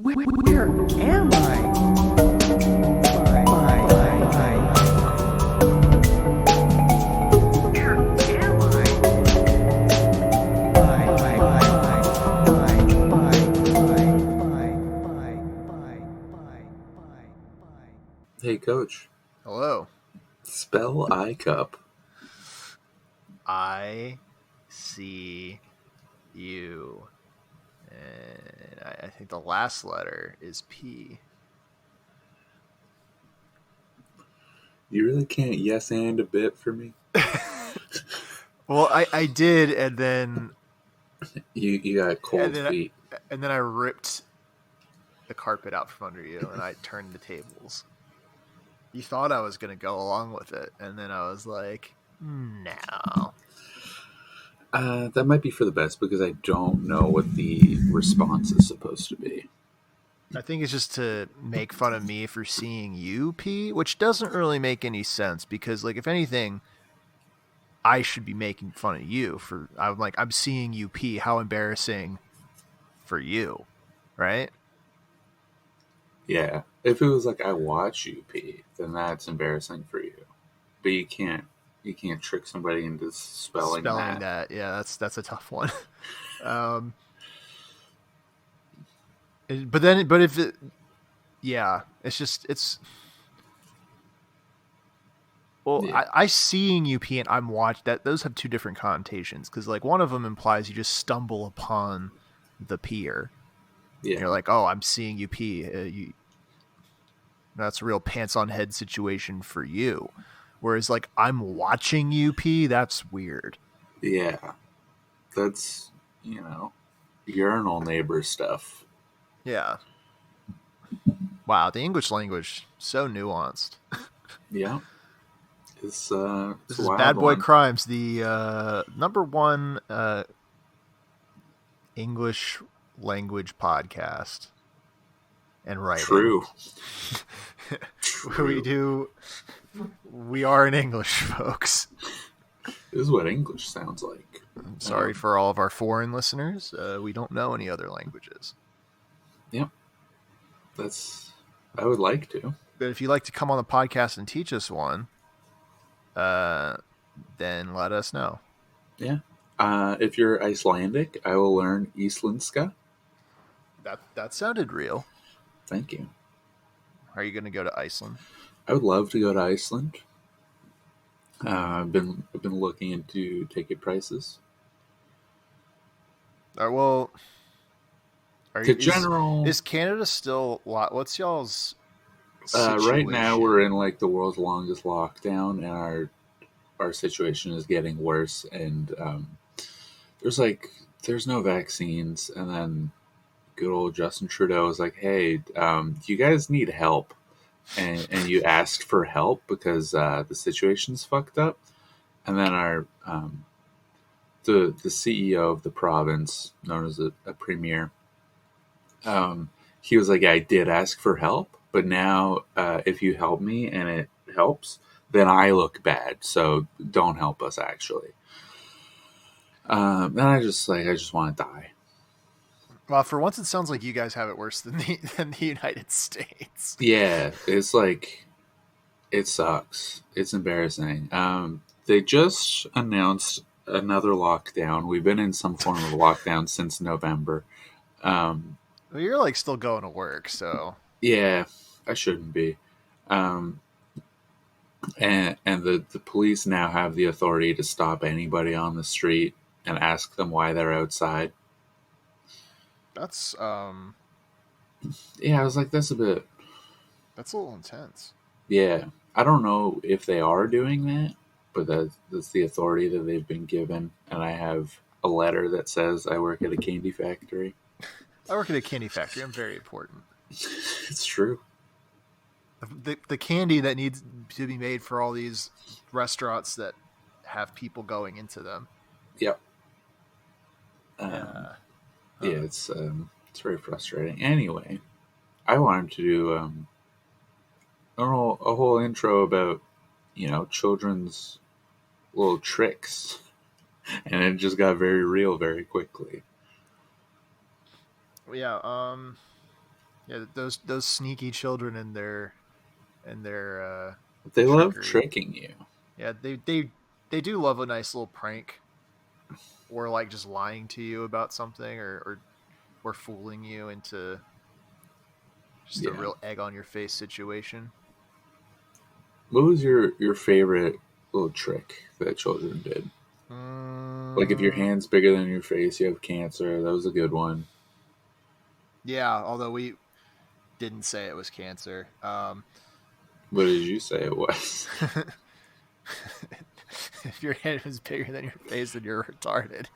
Where am I? Hey, Coach. Hello. Spell I-cup. I see you. And I think the last letter is P. You really can't yes and a bit for me? Well, I did, and then You got cold feet. and then I ripped the carpet out from under you, and I turned the tables. You thought I was going to go along with it, and then I was like, no. That might be for the best because I don't know what the response is supposed to be. I think it's just to make fun of me for seeing you pee, which doesn't really make any sense because, like, if anything, I should be making fun of you for. I'm seeing you pee. How embarrassing for you, right? Yeah. If it was like I watch you pee, then that's embarrassing for you. But you can't trick somebody into spelling that. Yeah, that's a tough one. But if it, yeah, it's. Well, Yeah. I seeing you pee and I'm watched that. Those have two different connotations because like one of them implies you just stumble upon the peer. Yeah. And you're like, oh, I'm seeing you pee. That's a real pants on head situation for you. Whereas like I'm watching you pee, that's weird. Yeah. That's, urinal neighbor stuff. Yeah. Wow, the English language so nuanced. Yeah. It's This a is wild Bad Boy one. Crimes, the number one English language podcast and writing. True. We are in English, folks. This is what English sounds like. I'm sorry for all of our foreign listeners. We don't know any other languages. Yep. I would like to. But if you'd like to come on the podcast and teach us one, then let us know. Yeah. If you're Icelandic, I will learn Islandska. That sounded real. Thank you. Are you going to go to Iceland? I would love to go to Iceland. I've been looking into ticket prices. Well, is Canada still? What's y'all's situation? Right now, we're in like the world's longest lockdown, and our situation is getting worse. And there's no vaccines, and then good old Justin Trudeau is like, "Hey, do you guys need help?" And you asked for help because the situation's fucked up. And then our the CEO of the province, known as a premier, he was like, I did ask for help, but now if you help me and it helps, then I look bad. So don't help us, actually. And I just want to die. Well, for once, it sounds like you guys have it worse than the United States. Yeah, it's like, it sucks. It's embarrassing. They just announced another lockdown. We've been in some form of lockdown since November. Well, you're like still going to work, so yeah, I shouldn't be. And the police now have the authority to stop anybody on the street and ask them why they're outside. That's Yeah, I was like, that's a little intense. Yeah, I don't know if they are doing that, but that's the authority that they've been given. And I have a letter that says I work at a candy factory. I work at a candy factory. I'm very important. It's true. The candy that needs to be made for all these restaurants that have people going into them. Yep. Yeah, it's very frustrating. Anyway, I wanted to do a whole intro about children's little tricks, and it just got very real very quickly. Yeah. Yeah, those sneaky children and their They love trickery. tricking you. Yeah, they do love a nice little prank, or like just lying to you about something, or fooling you into just a Yeah. real egg on your face situation. What was your favorite little trick that children did? Like if your Mm, hand's bigger than your face, you have cancer. That was a good one. yeah, although we didn't say it was cancer. What did you say it was? If your hand is bigger than your face, then you're retarded.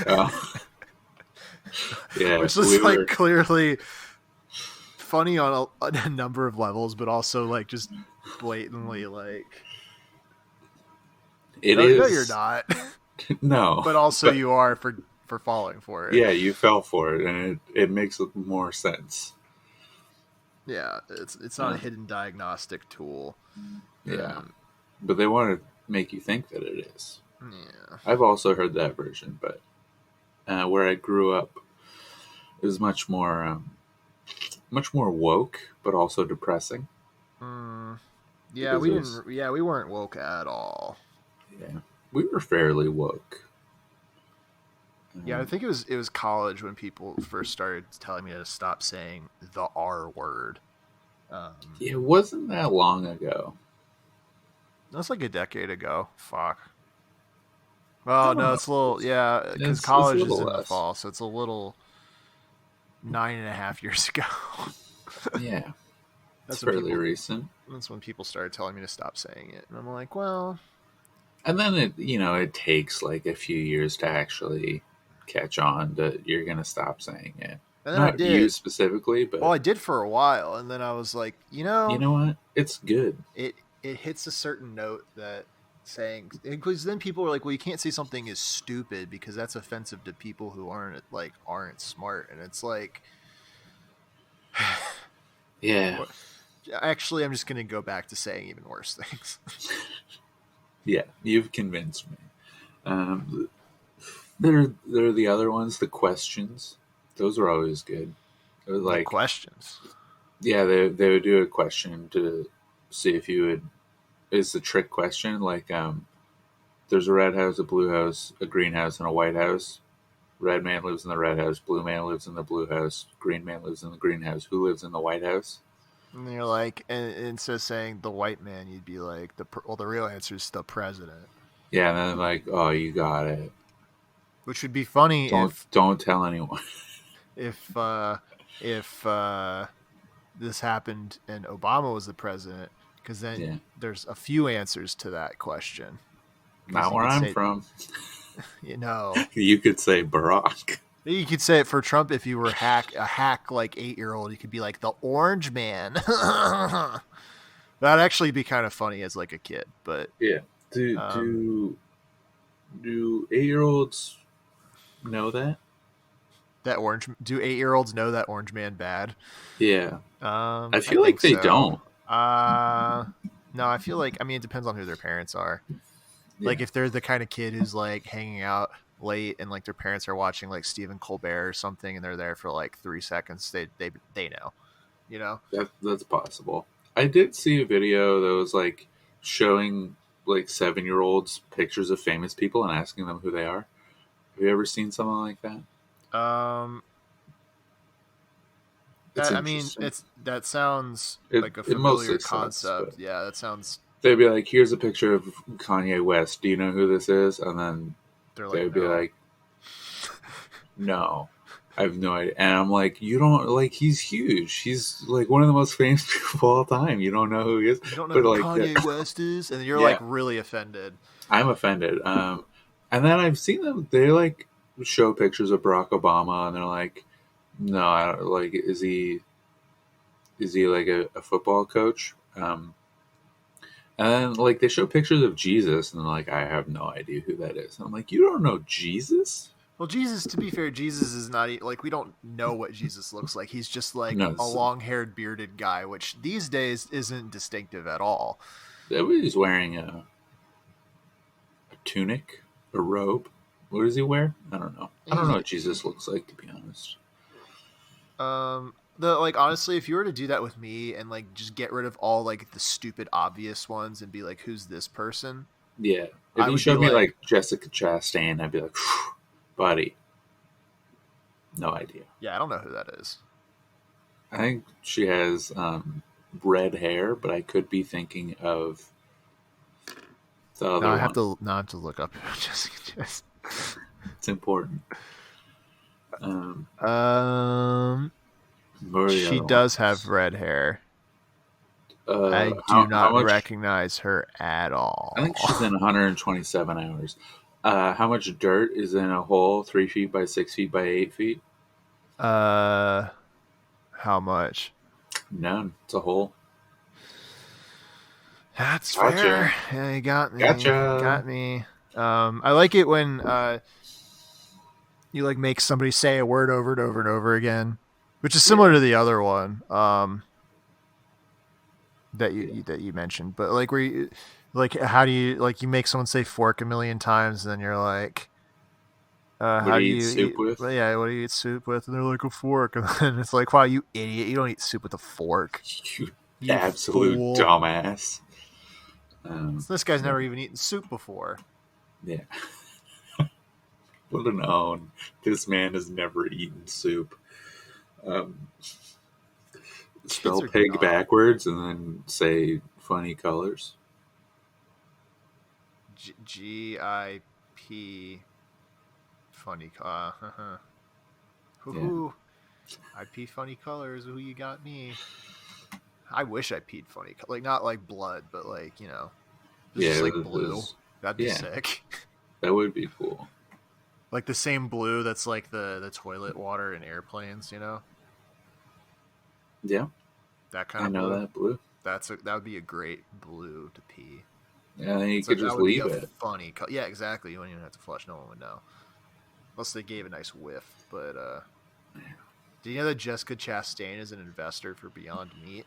Oh, yeah, Which is like clearly funny on a number of levels, but also like just blatantly like it no, you're is. not. No, But also but you are for falling for it. yeah, you fell for it, and it makes more sense. Yeah, it's not a Uh, hidden diagnostic tool. yeah, Um, but they want to make you think that it is. yeah. I've also heard that version, but where I grew up, it was much more woke, but also depressing. Mm, yeah, Because we it was, didn't. Yeah, we weren't woke at all. yeah, we were fairly woke. Yeah, I think it was college when people first started telling me to stop saying the R word. It wasn't that long ago. That's like a decade ago. Fuck. I Well, don't no, know. it's a little. Yeah, because It's a college is little in the less. fall, so it's a little 9.5 years ago. Yeah, it's That's when fairly people. recent. That's when people started telling me to stop saying it, and I'm like, well, And then it takes like a few years to actually catch on that you're gonna stop saying it. and then I Not you did. specifically, Well, but I did for a while, and then I was like, you know what? It's good. it hits a certain note that saying, because then people are like, well, you can't say something is stupid because that's offensive to people who aren't smart, and it's like, Yeah, actually, I'm just gonna go back to saying even worse things. yeah. You've convinced me. Um, there are the other ones, the questions. Those are always good. It was The like, questions. yeah, they would do a question to see if you would. It's a trick question. Like, there's a red house, a blue house, a green house, and a white house. Red man lives in the red house. Blue man lives in the blue house. Green man lives in the green house. Who lives in the white house? And you're like, and instead of saying the white man, you'd be like, the real answer is the president, Yeah, and then like, oh, you got it. which would be funny Don't tell anyone. if uh, if this happened and Obama was the president, because then Yeah, there's a few answers to that question. Because not you where could I'm say, from. you know, You could say Barack. you could say it for Trump if you were a hack like 8-year-old. You could be like the orange man. That'd actually be kind of funny as like a kid, but Yeah. Do um, do do 8-year-olds know that? that orange. Do 8-year-olds know that orange man bad? Yeah, I I feel like think they so. don't. No, I feel like, I mean, it depends on who their parents are. Like Yeah, if they're the kind of kid who's like hanging out late and like their parents are watching like Stephen Colbert or something and they're there for like 3 seconds, they know, you know. that's possible. I did see a video that was like showing like 7-year-olds pictures of famous people and asking them who they are. Have you ever seen something like that? Um, It's I mean, interesting. that sounds like a It mostly familiar sucks, but concept. Yeah, that sounds. they'd be like, "Here's a picture of Kanye West. Do you know who this is?" And then They're they like, would be no, like, "No, I have no idea." And I'm like, "You don't like? He's huge. He's like one of the most famous people of all time. You don't know who he is?" you don't know But who like, Kanye West is, and you're like yeah, really offended. I'm offended. And then I've seen them. They like show pictures of Barack Obama, and they're like, "No, I don't, like, is he like a football coach?" And then like they show pictures of Jesus, and they're like, "I have no idea who that is." And I'm like, "You don't know Jesus?" Well, Jesus, to be fair, Jesus is not like, we don't know what Jesus looks like. He's just like No, a long-haired, bearded guy, which these days isn't distinctive at all. he's wearing a tunic, a robe. What does he wear? I don't know. I don't know He's what Jesus looks like, to be honest. Like honestly, if you were to do that with me and like just get rid of all like the stupid obvious ones and be like, who's this person? Yeah. If I you would be showed me like, like Jessica Chastain, I'd be like, buddy, no idea. yeah, I don't know who that is. I think she has red hair, but I could be thinking of the Now other I have one. to look up Jessica Chastain. It's important. Um, Um, what are the she other does have ones? red hair. I do How not much? recognize her at I think all. she's in 127 hours. How much dirt is in a hole 3 feet by 6 feet by 8 feet? uh, how much? None. It's a hole. That's fair. Gotcha. Yeah, you got me. Gotcha. Got me. I like it when you like make somebody say a word over and over and over again, which is similar Yeah. to the other one that Yeah. that you mentioned. But like, where you like, how do you like you make someone say fork a million times, and then you're like, What do how do you eat you eat? soup with? Well, yeah, what do you eat soup with? And they're like a fork, and then it's like, wow, you idiot! You don't eat soup with a fork, You you absolute fool. dumbass. So this guy's Yeah. never even eaten soup before. Yeah. What an own. This man has never eaten soup. Um, Kids spell are pig dumb. backwards and then say funny colors. GIP funny. Yeah. Hoo I pee funny colors. Who you got me? I wish I peed funny, like not like blood, but like just Yeah. like blue. That'd be Yeah. sick. That would be cool. Like the same blue that's like the toilet water in airplanes. Yeah. That kind I of know blue. that blue. That would be a great blue to pee. Yeah. You So could that just would be leave a it. funny. Yeah, exactly. You wouldn't even have to flush. No one would know unless they gave a nice whiff. But do you know that Jessica Chastain is an investor for Beyond Meat?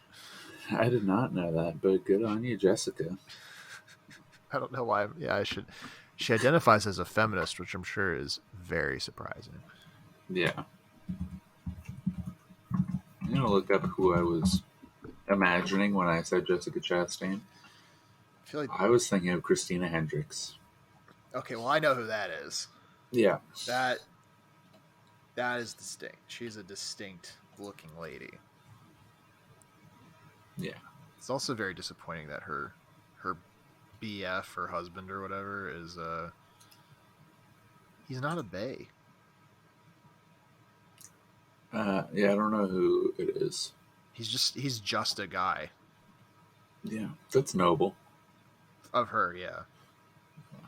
I did not know that, but good on you, Jessica. I don't know why. Yeah, I should. She identifies as a feminist, which I'm sure is very surprising. Yeah. I'm going to look up who I was imagining when I said Jessica Chastain. I feel like I was thinking of Christina Hendricks. okay. Well, I know who that is. Yeah. That is distinct. She's a distinct looking lady. Yeah. It's also very disappointing that her BF, her husband or whatever, is he's not a bae. Yeah, I don't know who it is. He's just a guy Yeah, that's noble. of her, yeah.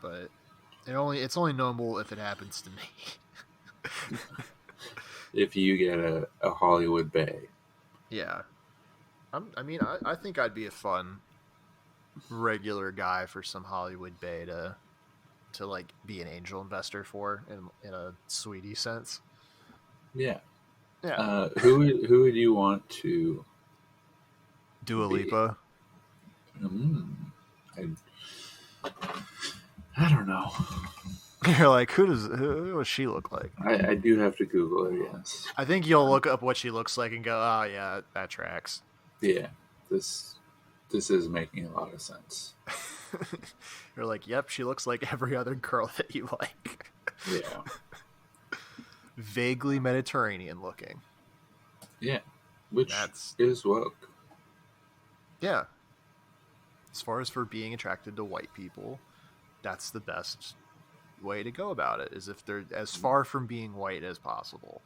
But it's only noble if it happens to me. If you get a Hollywood Bay. Yeah. I think I'd be a fun regular guy for some Hollywood bae to like be an angel investor for in a sweetie sense. Yeah. Yeah. Who would you want to Dua be? Lipa. I, I don't know. You're like, who does she look like? I do have to Google her, yes. I think you'll look up what she looks like and go, oh yeah, that tracks. Yeah. This is making a lot of sense. You're like, yep, she looks like every other girl that you like. Yeah. Vaguely Mediterranean looking. Yeah. Which That's is woke. yeah. As far as for being attracted to white people, that's the best way to go about it, is if they're as far from being white as possible.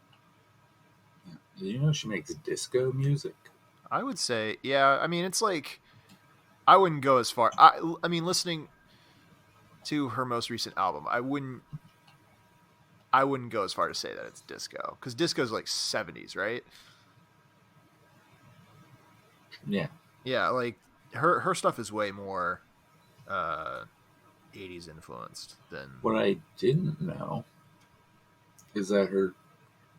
Yeah. You know she makes disco music? I would say, yeah, I mean, it's like, I wouldn't go as far. I mean, listening to her most recent album, I wouldn't go as far to say that it's disco, because disco is like 70s, right? Yeah. Yeah, like her stuff is way more 80s influenced than. What I didn't know is that her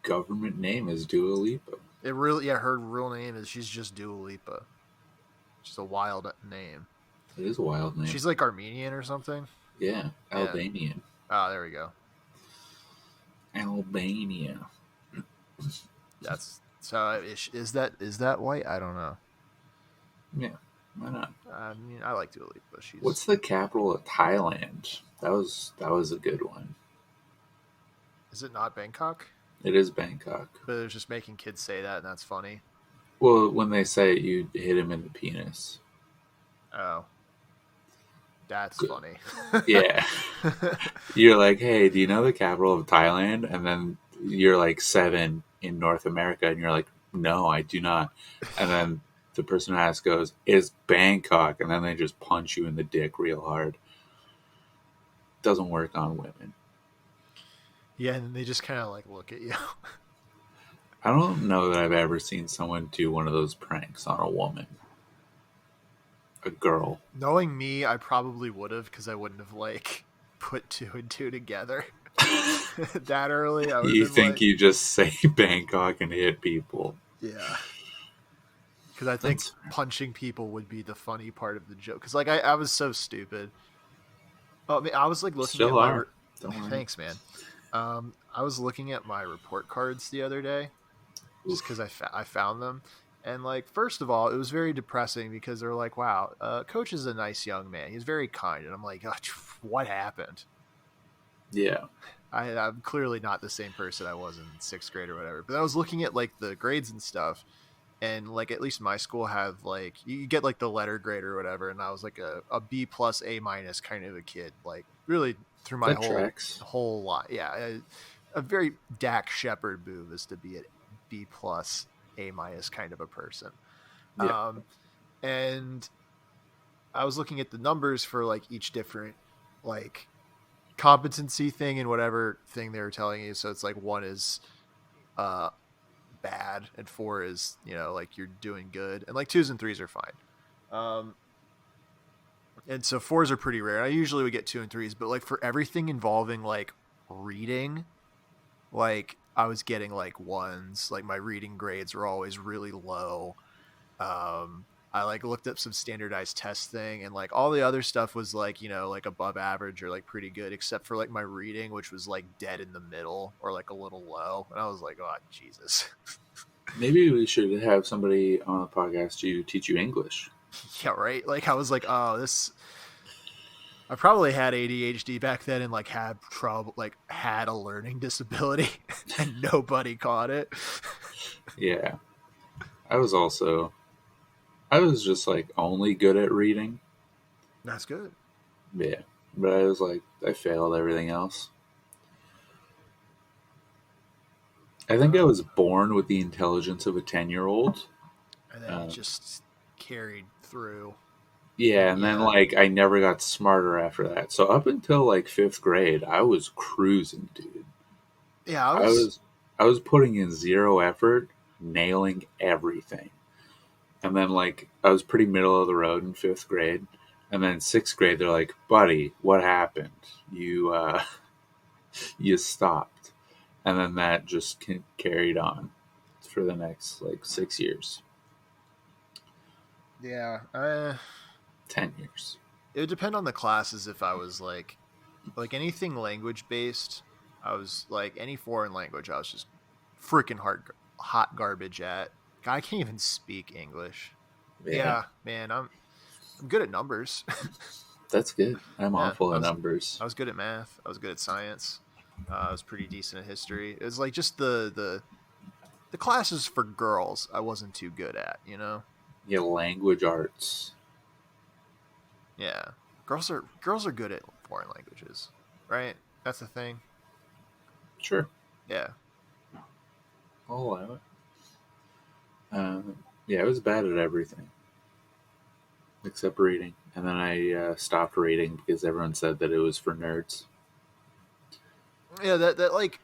government name is Dua Lipa. It really, yeah, her real name is, she's just Dua Lipa. Just a wild name. It is a wild name. She's like Armenian or something. Yeah, Albanian. Ah, there we go. Albania. That's So is that white? I don't know. Yeah, why not? I mean, I like Dua Lipa. What's the capital of Thailand? That was a good one. Is it not Bangkok? It is Bangkok. But it was just making kids say that, and that's funny. Well, when they say it, you hit him in the penis. Oh, that's Good. funny. Yeah. You're like, hey, do you know the capital of Thailand? And then you're like 7 in North America, and you're like, no, I do not. And then the person who asks goes, it's Bangkok. And then they just punch you in the dick real hard. Doesn't work on women. Yeah, and they just kind of like look at you. I don't know that I've ever seen someone do one of those pranks on a woman. A girl. Knowing me, I probably would have, because I wouldn't have like put 2 and 2 together that early. You think you just say Bangkok and hit people. Yeah. Because I think punching people would be the funny part of the joke. Because like I was so stupid. Oh, I mean, I was like looking Still at are. Thanks, man. I was looking at my report cards the other day, just because I found them, and like first of all, it was very depressing because they're like, "Wow, Coach is a nice young man. He's very kind," and I'm like, oh, "What happened?" Yeah. I'm clearly not the same person I was in 6th grade or whatever. But I was looking at like the grades and stuff, and like at least my school had like you get like the letter grade or whatever, and I was like a B plus A minus kind of a kid, like really through my whole life. Yeah, a very Dak Shepard move is to be a B plus A minus kind of a person. Yeah. And I was looking at the numbers for like each different like competency thing and whatever thing they were telling you. So it's like 1 is bad and 4 is, you know, like you're doing good, and like 2s and 3s are fine. And so 4s are pretty rare. I usually would get 2 and 3s, but like for everything involving like reading, like I was getting like 1s. Like my reading grades were always really low. I like looked up some standardized test thing, and like all the other stuff was like, you know, like above average or like pretty good, except for like my reading, which was like dead in the middle or like a little low. And I was like, oh Jesus. Maybe we should have somebody on the podcast to teach you English. Yeah, right. Like I was like, oh, this. I probably had ADHD back then and like had trouble, like had a learning disability, and nobody caught it. Yeah, I was just like only good at reading. That's good. Yeah, but I was like, I failed everything else. I think I was born with the intelligence of a 10-year-old. And then it just carried through. Yeah, and then like I never got smarter after that. So up until like 5th grade, I was cruising, dude. Yeah, I was putting in 0 effort, nailing everything. And then like I was pretty middle of the road in 5th grade. And then 6th grade, they're like, buddy, what happened? You you stopped. And then that just carried on for the next like 6 years. Yeah. 10 years. It would depend on the classes. If I was like anything language based, I was like any foreign language, I was just freaking hot garbage at. I can't even speak English. Yeah, man, I'm good at numbers. That's good. I'm awful at numbers. I was good at math. I was good at science. I was pretty decent at history. It was like just the classes for girls I wasn't too good at, you know? Yeah, language arts. Yeah. Girls are good at foreign languages, right? That's the thing. Sure. Yeah. I'll allow it. Yeah, I was bad at everything. Except reading. And then I stopped reading because everyone said that it was for nerds. Yeah, that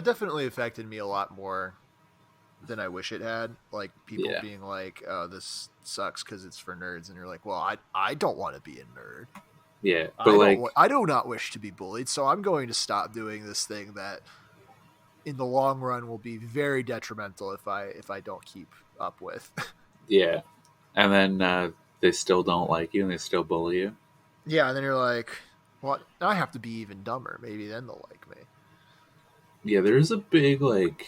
definitely affected me a lot more than I wish it had. Like people being like, "Oh, this sucks because it's for nerds," and you're like, "Well, I don't want to be a nerd. Yeah, but I do not wish to be bullied, so I'm going to stop doing this thing that, in the long run, will be very detrimental if I don't keep up with." Yeah, and then they still don't like you, and they still bully you. Yeah, and then you're like, "Well, now I have to be even dumber. Maybe then they'll like me." Yeah, there's a big like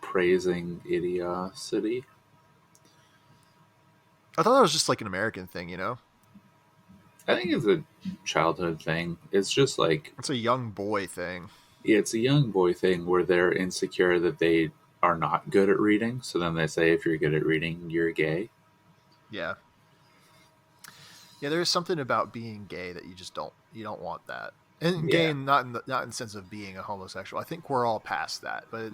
praising idiocy. I thought that was just like an American thing, you know? I think it's a childhood thing. It's just like It's a young boy thing. it's a young boy thing where they're insecure that they are not good at reading. So then they say, if you're good at reading, you're gay. Yeah. Yeah, there's something about being gay that you don't want that. And gay Yeah. not in the sense of being a homosexual. I think we're all past that. But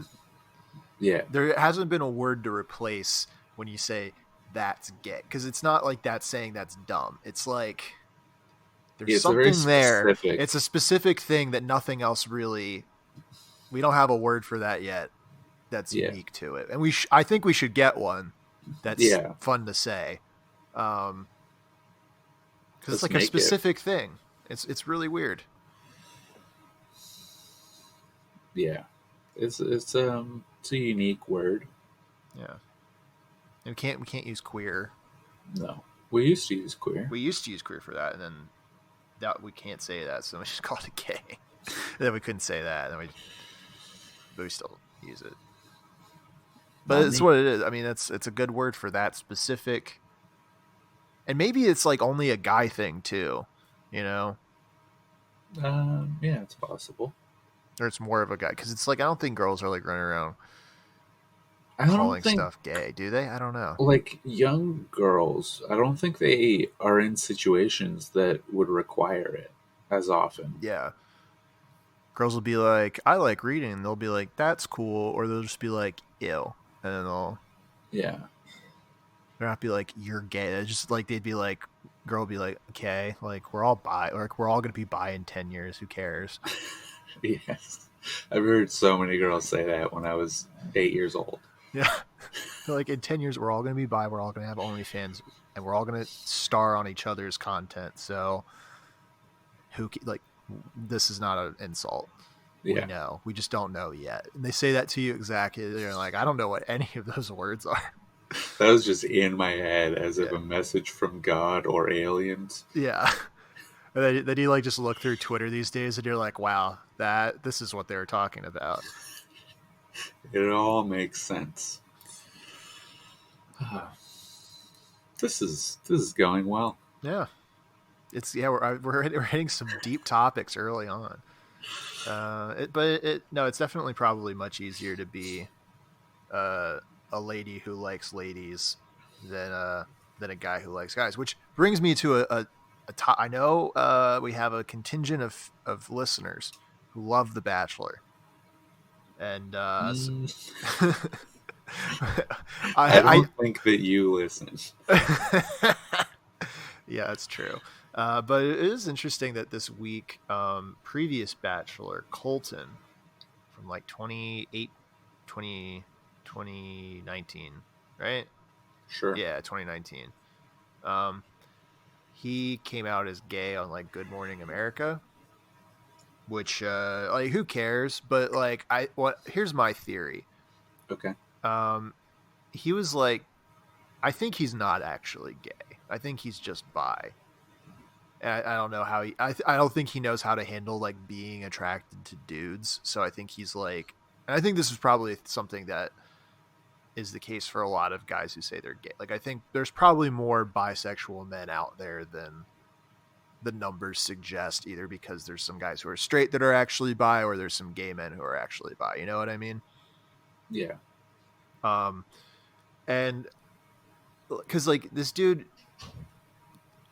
Yeah. there hasn't been a word to replace when you say that's gay, because it's not like that's saying that's dumb. It's like there's It's a very something there. specific. It's a specific thing that nothing else really. We don't have a word for that yet. That's Yeah. unique to it, and I think we should get one. That's Yeah. fun to say, because it's Let's like a make it. specific thing. It's really weird. Yeah. It's a unique word. Yeah, and we can't use queer. No. We used to use queer. We used to use queer for that, and then that we can't say that, so we just called it gay. And then we couldn't say that, and but we still use it. But Not it's me. what it is. I mean, it's a good word for that specific. And maybe it's like only a guy thing too, you know, Yeah, it's possible. or it's more of a guy, because it's like I don't think girls are like running around I don't calling think stuff gay, do they? I don't know. like young girls, I don't think they are in situations that would require it as often. Yeah, girls will be like, "I like reading," and they'll be like, "That's cool," or they'll just be like, "Ew," and then Yeah. they'll not be like, "You're gay." They're just like they'd be like, girl would be like, "Okay, like we're all bi, like we're all gonna be bi in 10 years. Who cares?" Yes. I've heard so many girls say that when I was 8 years old. Yeah. Like in 10 years, we're all going to be bi. We're all going to have OnlyFans, and we're all going to star on each other's content. So like, this is not an insult. Yeah. We know. We just don't know yet. And they say that to you exactly. They're like, I don't know what any of those words are. That was just in my head as if Yeah. a message from God or aliens. Yeah. And then you like just look through Twitter these days, and you're like, wow, this is what they were talking about. It all makes sense. This is going well. Yeah. We're hitting some deep topics early on. It's definitely probably much easier to be a lady who likes ladies than a guy who likes guys. Which brings me to I know we have a contingent of listeners who love The Bachelor, and I don't think that you listen. Yeah, that's true. But it is interesting that this week, previous Bachelor, Colton, from like 2019, right? Sure. Yeah, 2019. He came out as gay on like Good Morning America, which like who cares? But like here's my theory. Okay. He was like, I think he's not actually gay. I think he's just bi. And I don't know how I don't think he knows how to handle like being attracted to dudes. So I think he's like, and I think this is probably something that is the case for a lot of guys who say they're gay. Like I think there's probably more bisexual men out there than the numbers suggest, either because there's some guys who are straight that are actually bi, or there's some gay men who are actually bi. You know what I mean? Yeah. And because like this dude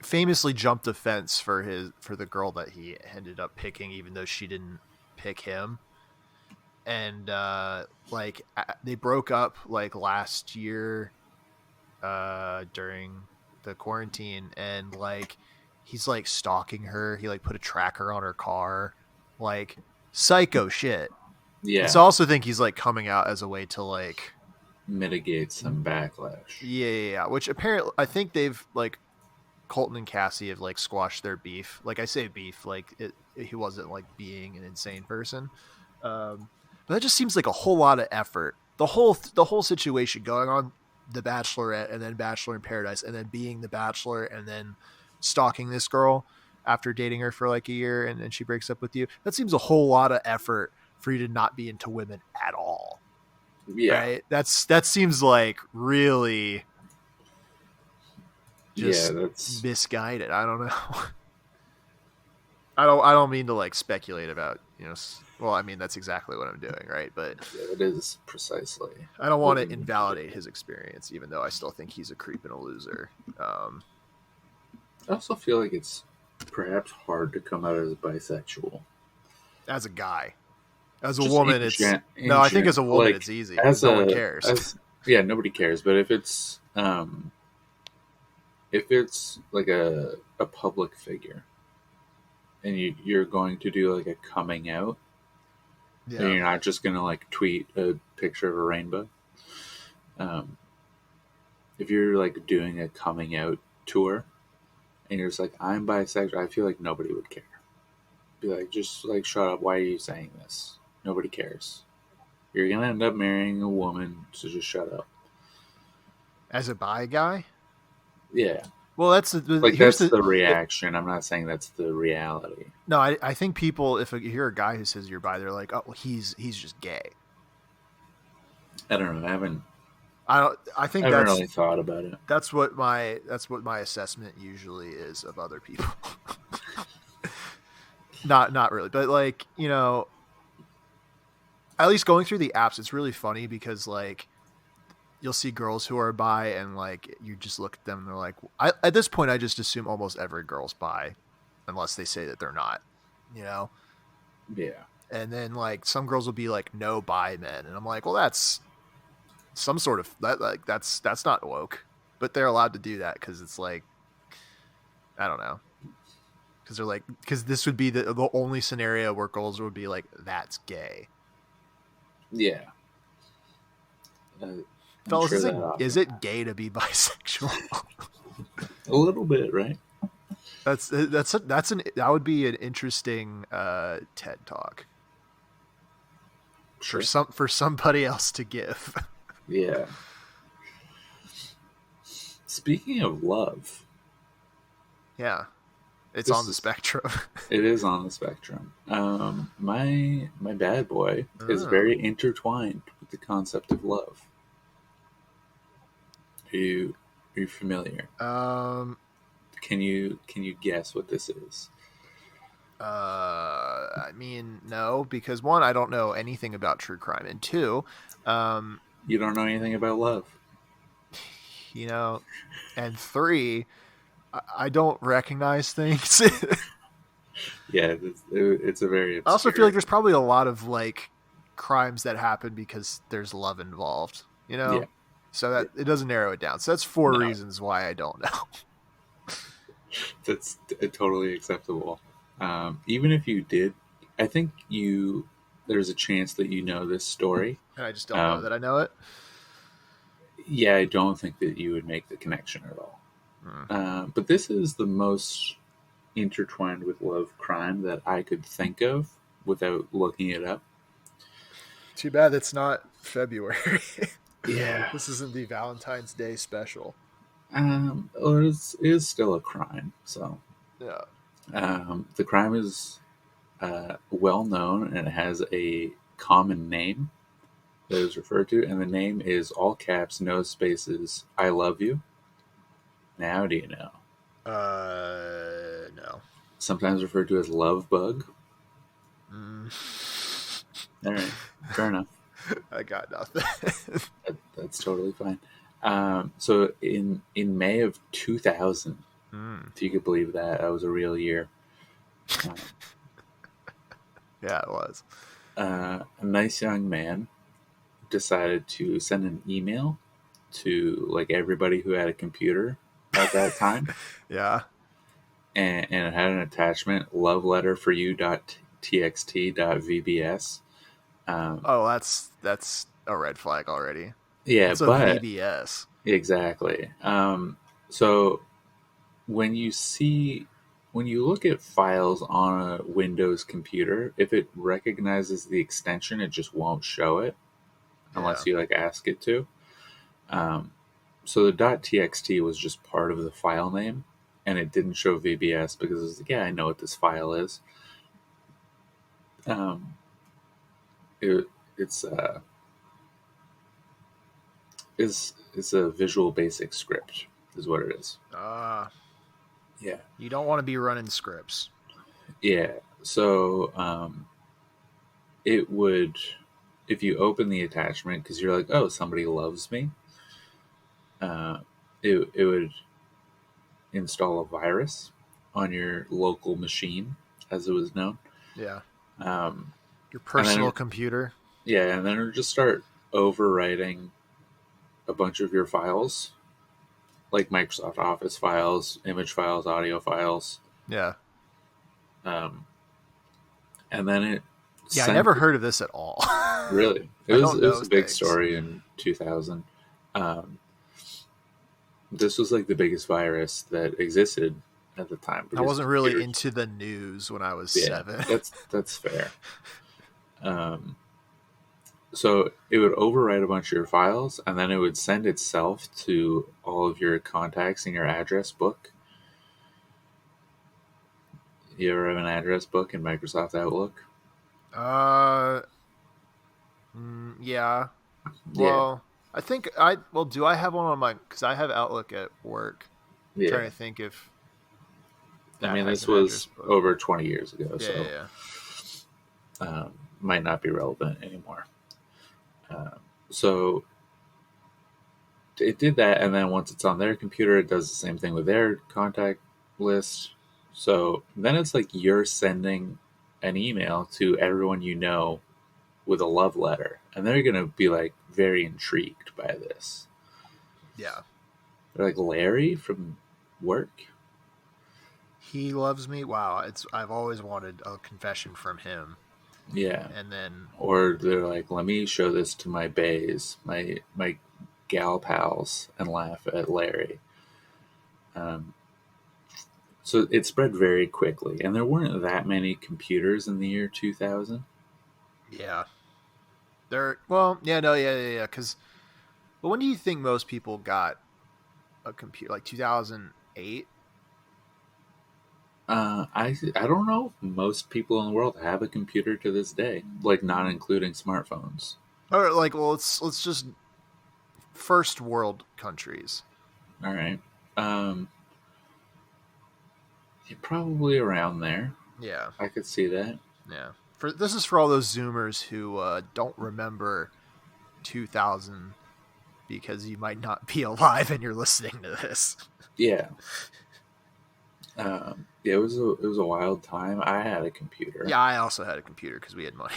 famously jumped a fence for the girl that he ended up picking, even though she didn't pick him. And like they broke up like last year during the quarantine, and like he's like stalking her. He like put a tracker on her car, like psycho shit. Yeah. So I also think he's like coming out as a way to like mitigate some backlash. Yeah. Which apparently I think they've like Colton and Cassie have like squashed their beef. Like I say beef, like he wasn't like being an insane person. But that just seems like a whole lot of effort. The whole situation going on The Bachelorette and then Bachelor in Paradise and then being The Bachelor and then stalking this girl after dating her for like a year and then she breaks up with you. That seems a whole lot of effort for you to not be into women at all. Yeah, right? That seems like really yeah, just that's misguided. I don't know. I don't mean to like speculate about, well, I mean that's exactly what I'm doing, right? But it is precisely I don't want what you to need to do. invalidate his experience, even though I still think he's a creep and a loser. I also feel like it's perhaps hard to come out as bisexual. As a guy, as a Just woman, it's in no. I think gen, as a woman, like it's easy because as no one a cares. as yeah, nobody cares. But if it's like a public figure and you're going to do like a coming out, and Yeah, you're not just gonna like tweet a picture of a rainbow. Um, if you're like doing a coming out tour and you're just like I'm bisexual, I feel like nobody would care. Be like, just like shut up. Why are you saying this? Nobody cares. You're gonna end up marrying a woman, so just shut up. as a bi guy. Yeah, Well, like here's that's the the reaction. I'm not saying that's the reality. no. I think people, if you hear a guy who says you're bi, they're like, oh, well, he's just gay. I don't know. I don't. I I think haven't really thought about it. that's what my assessment usually is of other people. Not really, but like at least going through the apps, it's really funny because like you'll see girls who are bi and like you just look at them and they're like, at this point I just assume almost every girl's bi, unless they say that they're not, you know. Yeah, And then like some girls will be like no bi men, and I'm like, well, that's some sort of that like that's not woke, but they're allowed to do that because it's like I don't know. Because they're like, because this would be the only scenario where girls would be like, that's gay. yeah. I'm Fellas, sure is it that is often it gay to be bisexual? a little bit, right? That would be an interesting TED talk Sure. for somebody else to give. Yeah. Speaking of love, Yeah, it's this on the is spectrum. it is on the spectrum. My bad boy is Oh. very intertwined with the concept of love. Are you familiar? Um. Can you guess what this is? I mean, no, because one, I don't know anything about true crime, and two, um, You don't know anything about love. you know, and three, I don't recognize things. Yeah, it's a very I also feel obscure. like there's probably a lot of like crimes that happen because there's love involved, Yeah, so yeah. that it doesn't narrow it down. So that's four No, reasons why I don't know. that's totally acceptable. Even if you did, I think there's a chance that you know this story. And I just don't know Um, that I know it. yeah, I don't think that you would make the connection at all. Hmm. But this is the most intertwined with love crime that I could think of without looking it up. Too bad it's not February. Yeah. This isn't the Valentine's Day special. Well, it is still a crime. So Yeah. the crime is well known and it has a common name that is referred to, and the name is all caps, no spaces. I love you. Now, do you know? No. Sometimes referred to as love bug. Mm. All right, fair enough. I got nothing. That's totally fine. So in May of 2000, if you could believe that, that was a real year. Um, Yeah, it was. a nice young man decided to send an email to like everybody who had a computer at that time, Yeah. and it had an attachment: love letter for you .txt.vbs. Oh, that's a red flag already. Yeah, What's a but VBS? exactly. So when you look at files on a Windows computer, if it recognizes the extension, it just won't show it Yeah. unless you like ask it to. Um, so the .txt was just part of the file name, and it didn't show VBS because it was like, yeah, I know what this file is. Um, it, it's It's a Visual Basic script, is what it is. Yeah, You don't want to be running scripts. yeah. So it would, if you open the attachment because you're like, oh, somebody loves me. Uh, it would install a virus on your local machine, as it was known. Yeah. Um, Your and then personal computer. yeah, and then it would just start overwriting a bunch of your files, like Microsoft Office files, image files, audio files. Yeah. Um, and then it Yeah, I sent never heard of this at all. really. I don't It was know a big things. story in 2000. Um, this was like the biggest virus that existed at the time. I wasn't really computers- into the news when I was 7. That's fair. So it would overwrite a bunch of your files, and then it would send itself to all of your contacts in your address book. You ever have an address book in Microsoft Outlook? Yeah. Well, I think do I have one on my, because I have Outlook at work. I'm Yeah. trying to think if I that mean, has this an was address book. over 20 years ago, Yeah, so yeah. might not be relevant anymore. So it did that, and then once it's on their computer, it does the same thing with their contact list. So then it's like you're sending an email to everyone you know with a love letter, and they're going to be like very intrigued by this. Yeah. They're like, Larry from work? He loves me. Wow, I've always wanted a confession from him. Yeah. And then, or they're like, let me show this to my bays, my gal pals, and laugh at Larry. So it spread very quickly, and there weren't that many computers in the year 2000. yeah. Because, well, when do you think most people got a computer? Like 2008? I don't know if most people in the world have a computer to this day, like not including smartphones. Or like, well, let's just first world countries. All right. Yeah, probably around there. Yeah. I could see that. Yeah. This is for all those Zoomers who don't remember 2000 because you might not be alive and you're listening to this. Yeah. Yeah, it was a wild time. I had a computer. Yeah, I also had a computer because we had money.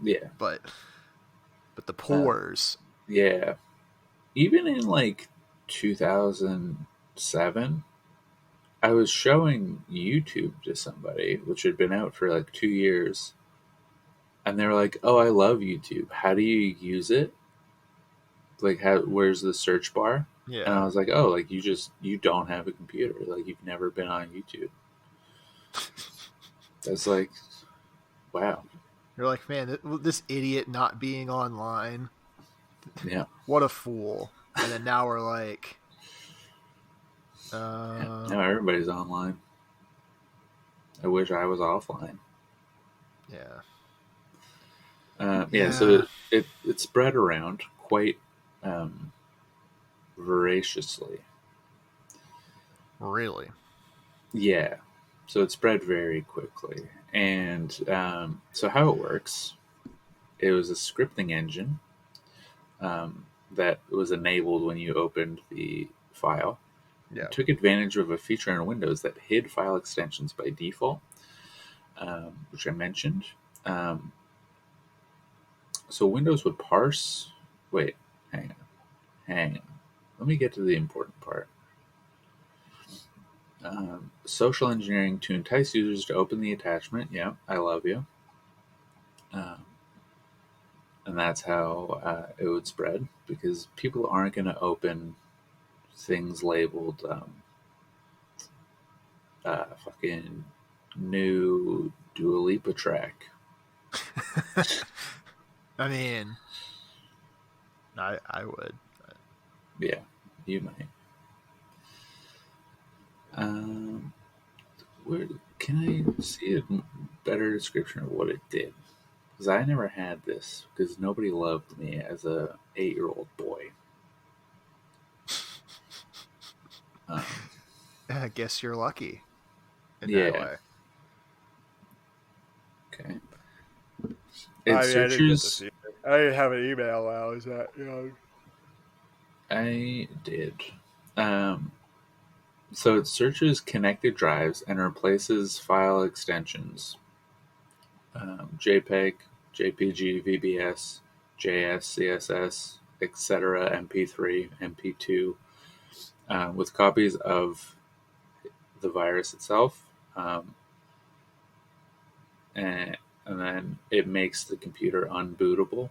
Yeah. But the poors. Yeah. Even in like 2007, I was showing YouTube to somebody, which had been out for like 2 years. And they were like, oh, I love YouTube. How do you use it? Like, where's the search bar? Yeah. And I was like, oh, like you don't have a computer. Like you've never been on YouTube. That's like, wow. You're like, man, this idiot not being online. Yeah. What a fool. And then now we're like, Now everybody's online. I wish I was offline. Yeah. So it spread around quite voraciously. Really? Yeah. So it spread very quickly. And so how it works, it was a scripting engine that was enabled when you opened the file. Yeah. It took advantage of a feature in Windows that hid file extensions by default, which I mentioned. So Windows would parse... Wait, hang on. Let me get to the important part. Social engineering to entice users to open the attachment. Yeah, I love you. And that's how it would spread, because people aren't going to open things labeled fucking new Dua Lipa track. I mean, I would. Yeah, you might. Where can I see a better description of what it did? Because I never had this, because nobody loved me as a 8-year-old boy. I guess you're lucky in that Yeah. way. Okay. I It mean, I didn't get to searches. see it. I didn't have an email when I was that young. I did. Um, so it searches connected drives and replaces file extensions, JPEG, JPG, VBS, JS, CSS, etc., MP3, MP2, with copies of the virus itself, and, and then it makes the computer unbootable.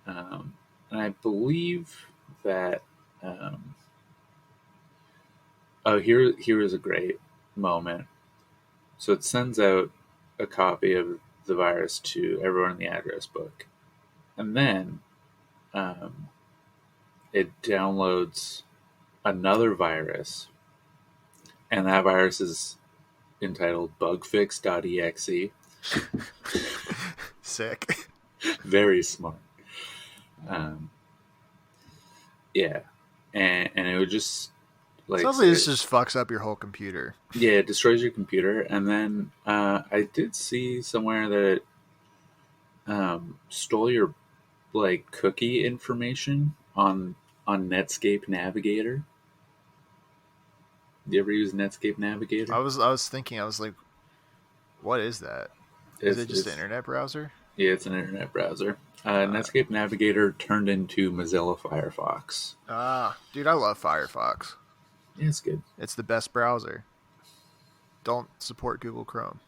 And I believe that. Um, here is a great moment. So it sends out a copy of the virus to everyone in the address book, and then um, it downloads another virus, and that virus is entitled bugfix.exe. Sick. Very smart. Um, yeah, and it would just like Sounds like say, this just fucks up your whole computer. yeah, it destroys your computer. And then I did see somewhere that it stole your like cookie information on Netscape Navigator. You ever use Netscape Navigator? I was thinking, I was like, what is that? Is it just an It's internet browser? yeah, it's an internet browser. Uh, Netscape Navigator turned into Mozilla Firefox. Dude, I love Firefox. Yeah, it's good. It's the best browser. Don't support Google Chrome.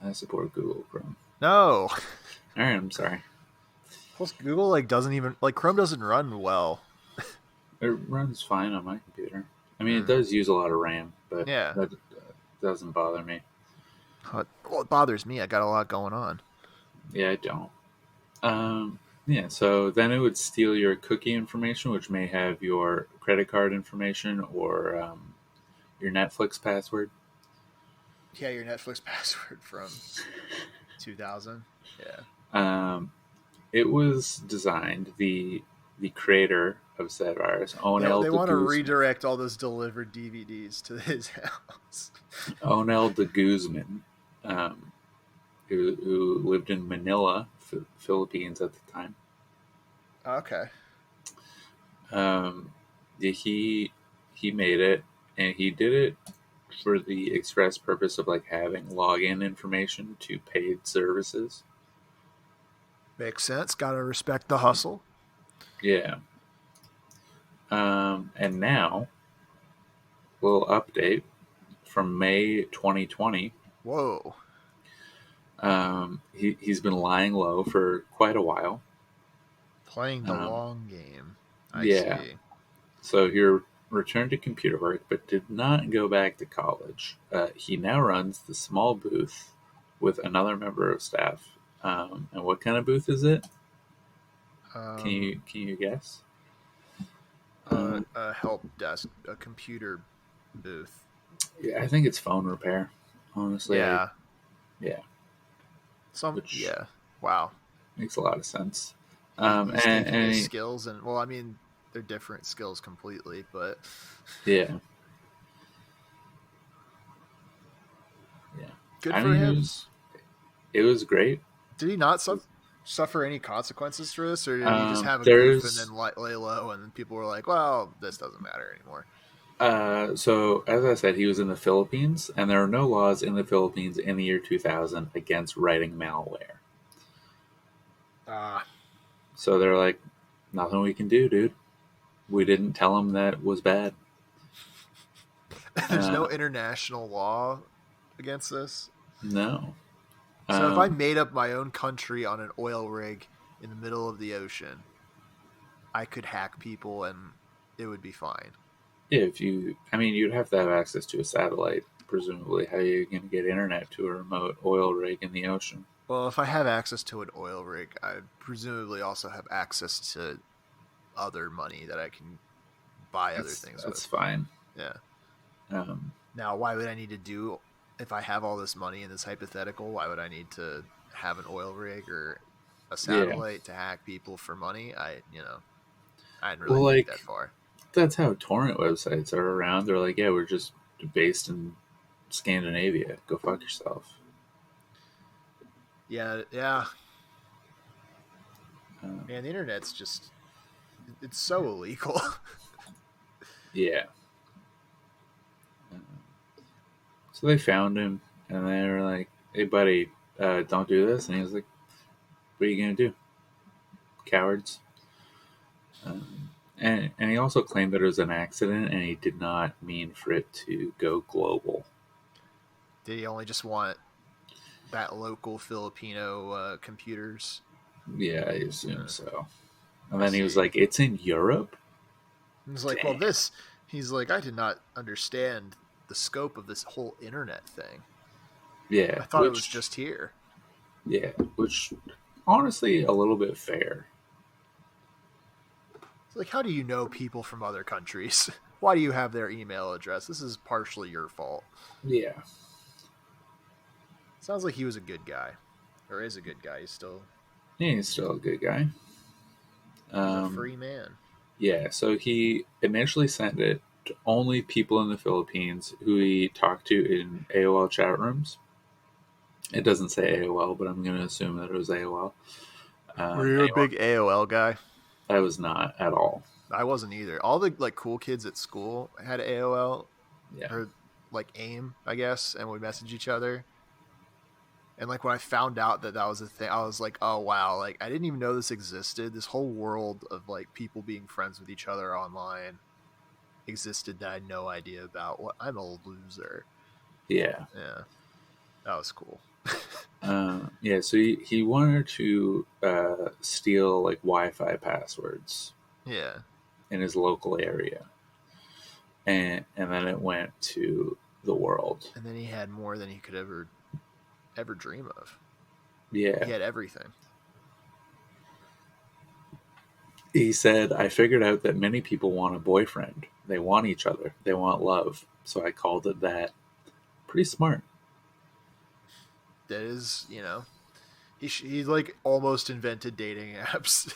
I support Google Chrome. No. All right, I'm sorry. Plus, Google like doesn't even like Chrome doesn't run well. It runs fine on my computer. I mean, it does use a lot of RAM, but Yeah. that doesn't bother me. Well, it bothers me. I got a lot going on. Yeah, I don't. Yeah, so then it would steal your cookie information, which may have your credit card information or your Netflix password. Yeah, your Netflix password from 2000. Yeah. Um, it was designed, the creator of said virus, They Onel de want to Guzman. redirect all those delivered DVDs to his house. Onel de Guzman, um, who lived in Manila, Philippines at the time. Okay. Yeah, he made it, and he did it for the express purpose of like having login information to paid services. Makes sense. Gotta respect the hustle. Yeah. And now, little update from May 2020. Whoa. He's been lying low for quite a while. Playing the Um, long game. I yeah. see. So he returned to computer work, but did not go back to college. He now runs the small booth with another member of staff. And what kind of booth is it? Can you guess? A help desk, a computer booth. Yeah, I think it's phone repair. Honestly, Yeah. yeah, which Yeah. Wow. makes a lot of sense. He's taking And his skills and well, I mean, they're different skills completely, but yeah, good I for mean him. it was great. Did he not suffer any consequences for this, or did he just have a goof and There's then lay low, and then people were like, "Well, this doesn't matter anymore." so as I said, he was in the Philippines, and there are no laws in the Philippines in the year 2000 against writing malware. Ah, So they're like, nothing we can do, dude. We didn't tell him that was bad. there's no international law against this. No. So if I made up my own country on an oil rig in the middle of the ocean, I could hack people and it would be fine. Yeah, you'd have to have access to a satellite, presumably. How are you going to get internet to a remote oil rig in the ocean? Well, if I have access to an oil rig, I presumably also have access to other money that I can buy other things That's with. fine. Yeah. Um, Now, why would I need to do if I have all this money in this hypothetical? Why would I need to have an oil rig or a satellite to hack people for money? I didn't really think that far. That's how torrent websites are around. They're like, yeah, we're just based in Scandinavia. Go fuck yourself. Yeah, yeah. Um, Man, the internet's just, it's so illegal. yeah. So they found him, and they were like, "Hey, buddy, don't do this." And he was like, "What are you gonna do, cowards?" And he also claimed that it was an accident, and he did not mean for it to go global. Did he only just want that local Filipino computers? Yeah, I assume so. And I then he was see. like, "It's in Europe." He's like, well, Damn. this. He's like, I did not understand the scope of this whole internet thing. Yeah, I thought it was just here. which honestly a little bit fair. It's like, how do you know people from other countries? Why do you have their email address? This is partially your fault. Yeah, Sounds like he was a good guy, or is a good guy. he's still a good guy. He's a free man. Yeah, so he initially sent it to only people in the Philippines who he talked to in AOL chat rooms. It doesn't say AOL, but I'm going to assume that it was AOL. Were you a big AOL guy? I was not at all. I wasn't either. All the like cool kids at school had AOL Yeah. or like AIM, I guess, and would message each other. And like when I found out that was a thing, I was like, "Oh wow!" Like I didn't even know this existed. This whole world of like people being friends with each other online existed that I had no idea about. What I'm a loser. Yeah. Yeah, that was cool. Yeah, so he wanted to steal like Wi-Fi passwords Yeah, in his local area, and then it went to the world. and then he had more than he could ever dream of. Yeah, He had everything. he said, "I figured out that many people want a boyfriend. They want each other. They want love. So I called it that." Pretty smart. That is, he like almost invented dating apps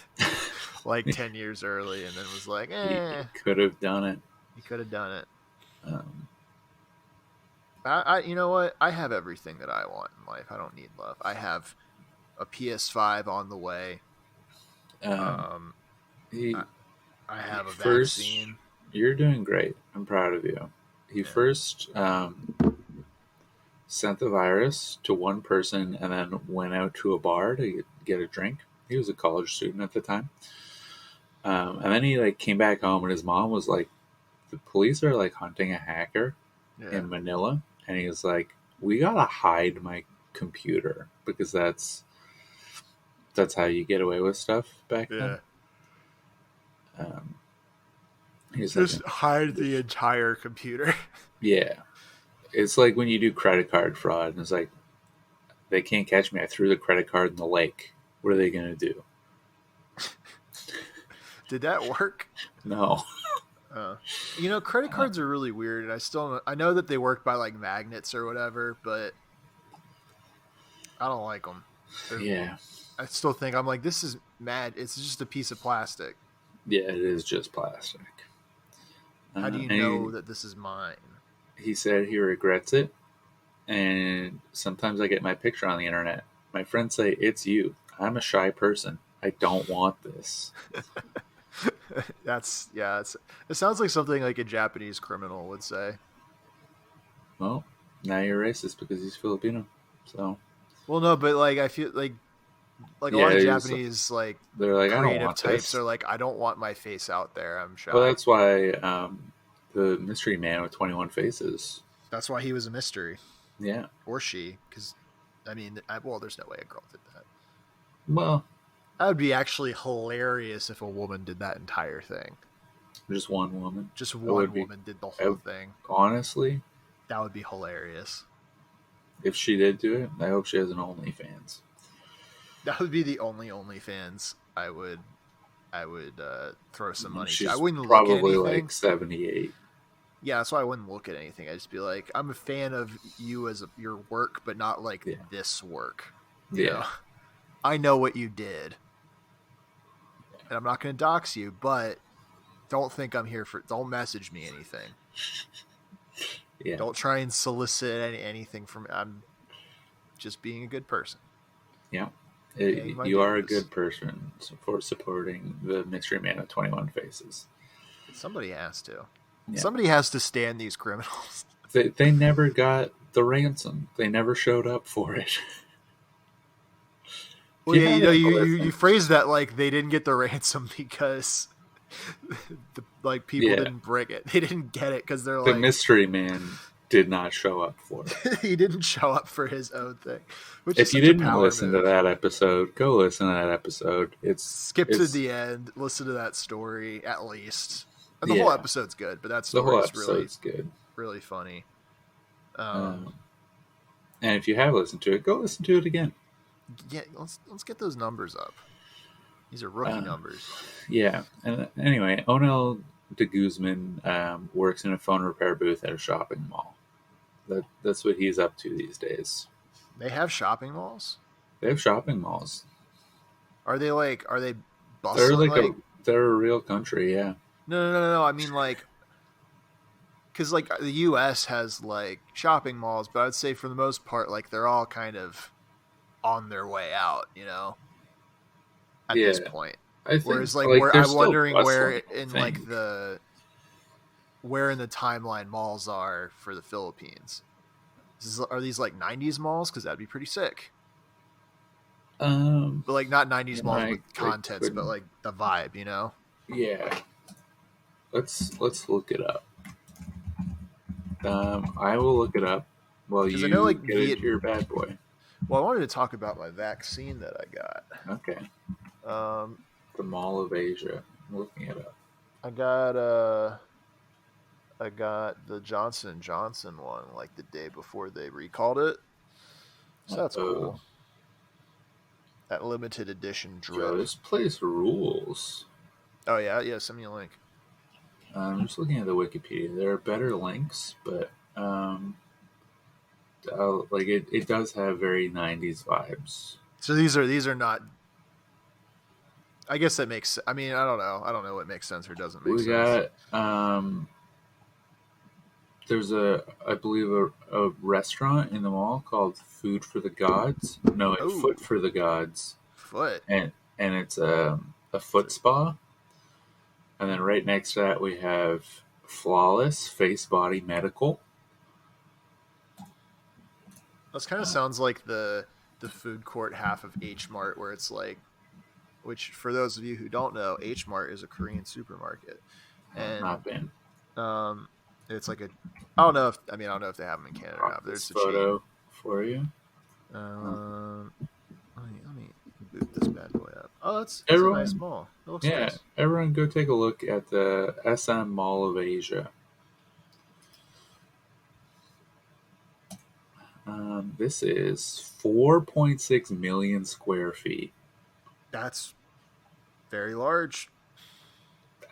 like 10 years early, and then was like, He could have done it. He could have done it. Um, You know what? I have everything that I want in life. I don't need love. I have a PS5 on the way. he I have a first. vaccine. You're doing great. I'm proud of you. He first sent the virus to one person and then went out to a bar to get a drink. He was a college student at the time. And then he like came back home and his mom was like, the police are like hunting a hacker in Manila. And he was like, we gotta hide my computer because that's how you get away with stuff back then. He's Just like, hide the entire computer. yeah. It's like when you do credit card fraud and it's like, they can't catch me. I threw the credit card in the lake. What are they going to do? Did that work? No. Credit cards are really weird, and I know that they work by like magnets or whatever, but I don't like them. Yeah. I still think I'm like, this is mad. It's just a piece of plastic. Yeah, it is just plastic. How do you know that this is mine? He said he regrets it, and sometimes I get my picture on the internet. My friends say, it's you. I'm a shy person. I don't want this. It sounds like something like a Japanese criminal would say. Well, now you're racist because he's Filipino. So. Well, no, but like I feel like a lot of Japanese like they're like, creative I don't want types this. are like, I don't want my face out there. I'm shy. Well, that's why the mystery man with 21 faces. That's why he was a mystery. Yeah. Or she, because I mean, there's no way a girl did that. Well, that would be actually hilarious if a woman did that entire thing. Just one woman. Just one woman did the whole thing. Honestly, that would be hilarious. If she did do it, I hope she has an OnlyFans. That would be the only OnlyFans I would throw some money She's to. I wouldn't probably look at anything. like 78. Yeah, that's why I wouldn't look at anything. I'd just be like, I'm a fan of you as your work, but not like this work. You know? I know what you did. And I'm not going to dox you, but don't think I'm here for. Don't message me anything. Yeah. Don't try and solicit anything from. I'm just being a good person. Yeah. Paying my You are a dues. good person for supporting the Mystery Man of 21 Faces. Somebody has to. Yeah. Somebody has to stand these criminals. They never got the ransom. They never showed up for it. Well, yeah, you phrased that like they didn't get the ransom because people didn't bring it. They didn't get it because they're the like Mystery Man did not show up for it. he didn't show up for his own thing, which If is you such a didn't power listen move. to that episode, go listen to that episode. Skip to the end, listen to that story at least, and the Yeah. whole episode's good. But that the story whole is really episode's good. really funny. And if you have listened to it, go listen to it again. Yeah, let's get those numbers up. These are rookie numbers. Yeah. And anyway, Onel de Guzman works in a phone repair booth at a shopping mall. That's what he's up to these days. They have shopping malls? They have shopping malls. Are they bustling? They're a real country, yeah. No. I mean, like, because like the U.S. has like shopping malls, but I'd say for the most part, like they're all kind of on their way out, at this point. I think, whereas like I'm wondering where in the timeline malls are for the Philippines. Are these like 90s malls? Because that'd be pretty sick. But like not 90s malls with contents, but like the vibe, Yeah. Let's look it up. I will look it up while you get into your bad boy. Well, I wanted to talk about my vaccine that I got. Okay. The Mall of Asia. I'm looking it up. I got the Johnson & Johnson one like the day before they recalled it. So that's cool. That limited edition drip. Yo, this place rules. Oh yeah, send me a link. I'm just looking at the Wikipedia. There are better links, but it does have very 90s vibes. So these are not. I guess that makes. I mean, I don't know what makes sense or doesn't make sense. We got there's I believe a restaurant in the mall called Food for the Gods. No, it's Foot for the Gods. Foot. And it's a foot spa. And then right next to that we have Flawless Face Body Medical. This kind of sounds like the food court half of H Mart, where it's like, which for those of you who don't know, H Mart is a Korean supermarket, and not been. It's like I don't know if they have them in Canada or not. There's a photo for you. Let me boot this bad boy up. Oh, that's a nice mall. It looks nice. Everyone go take a look at the SM Mall of Asia. This is 4.6 million square feet. That's very large.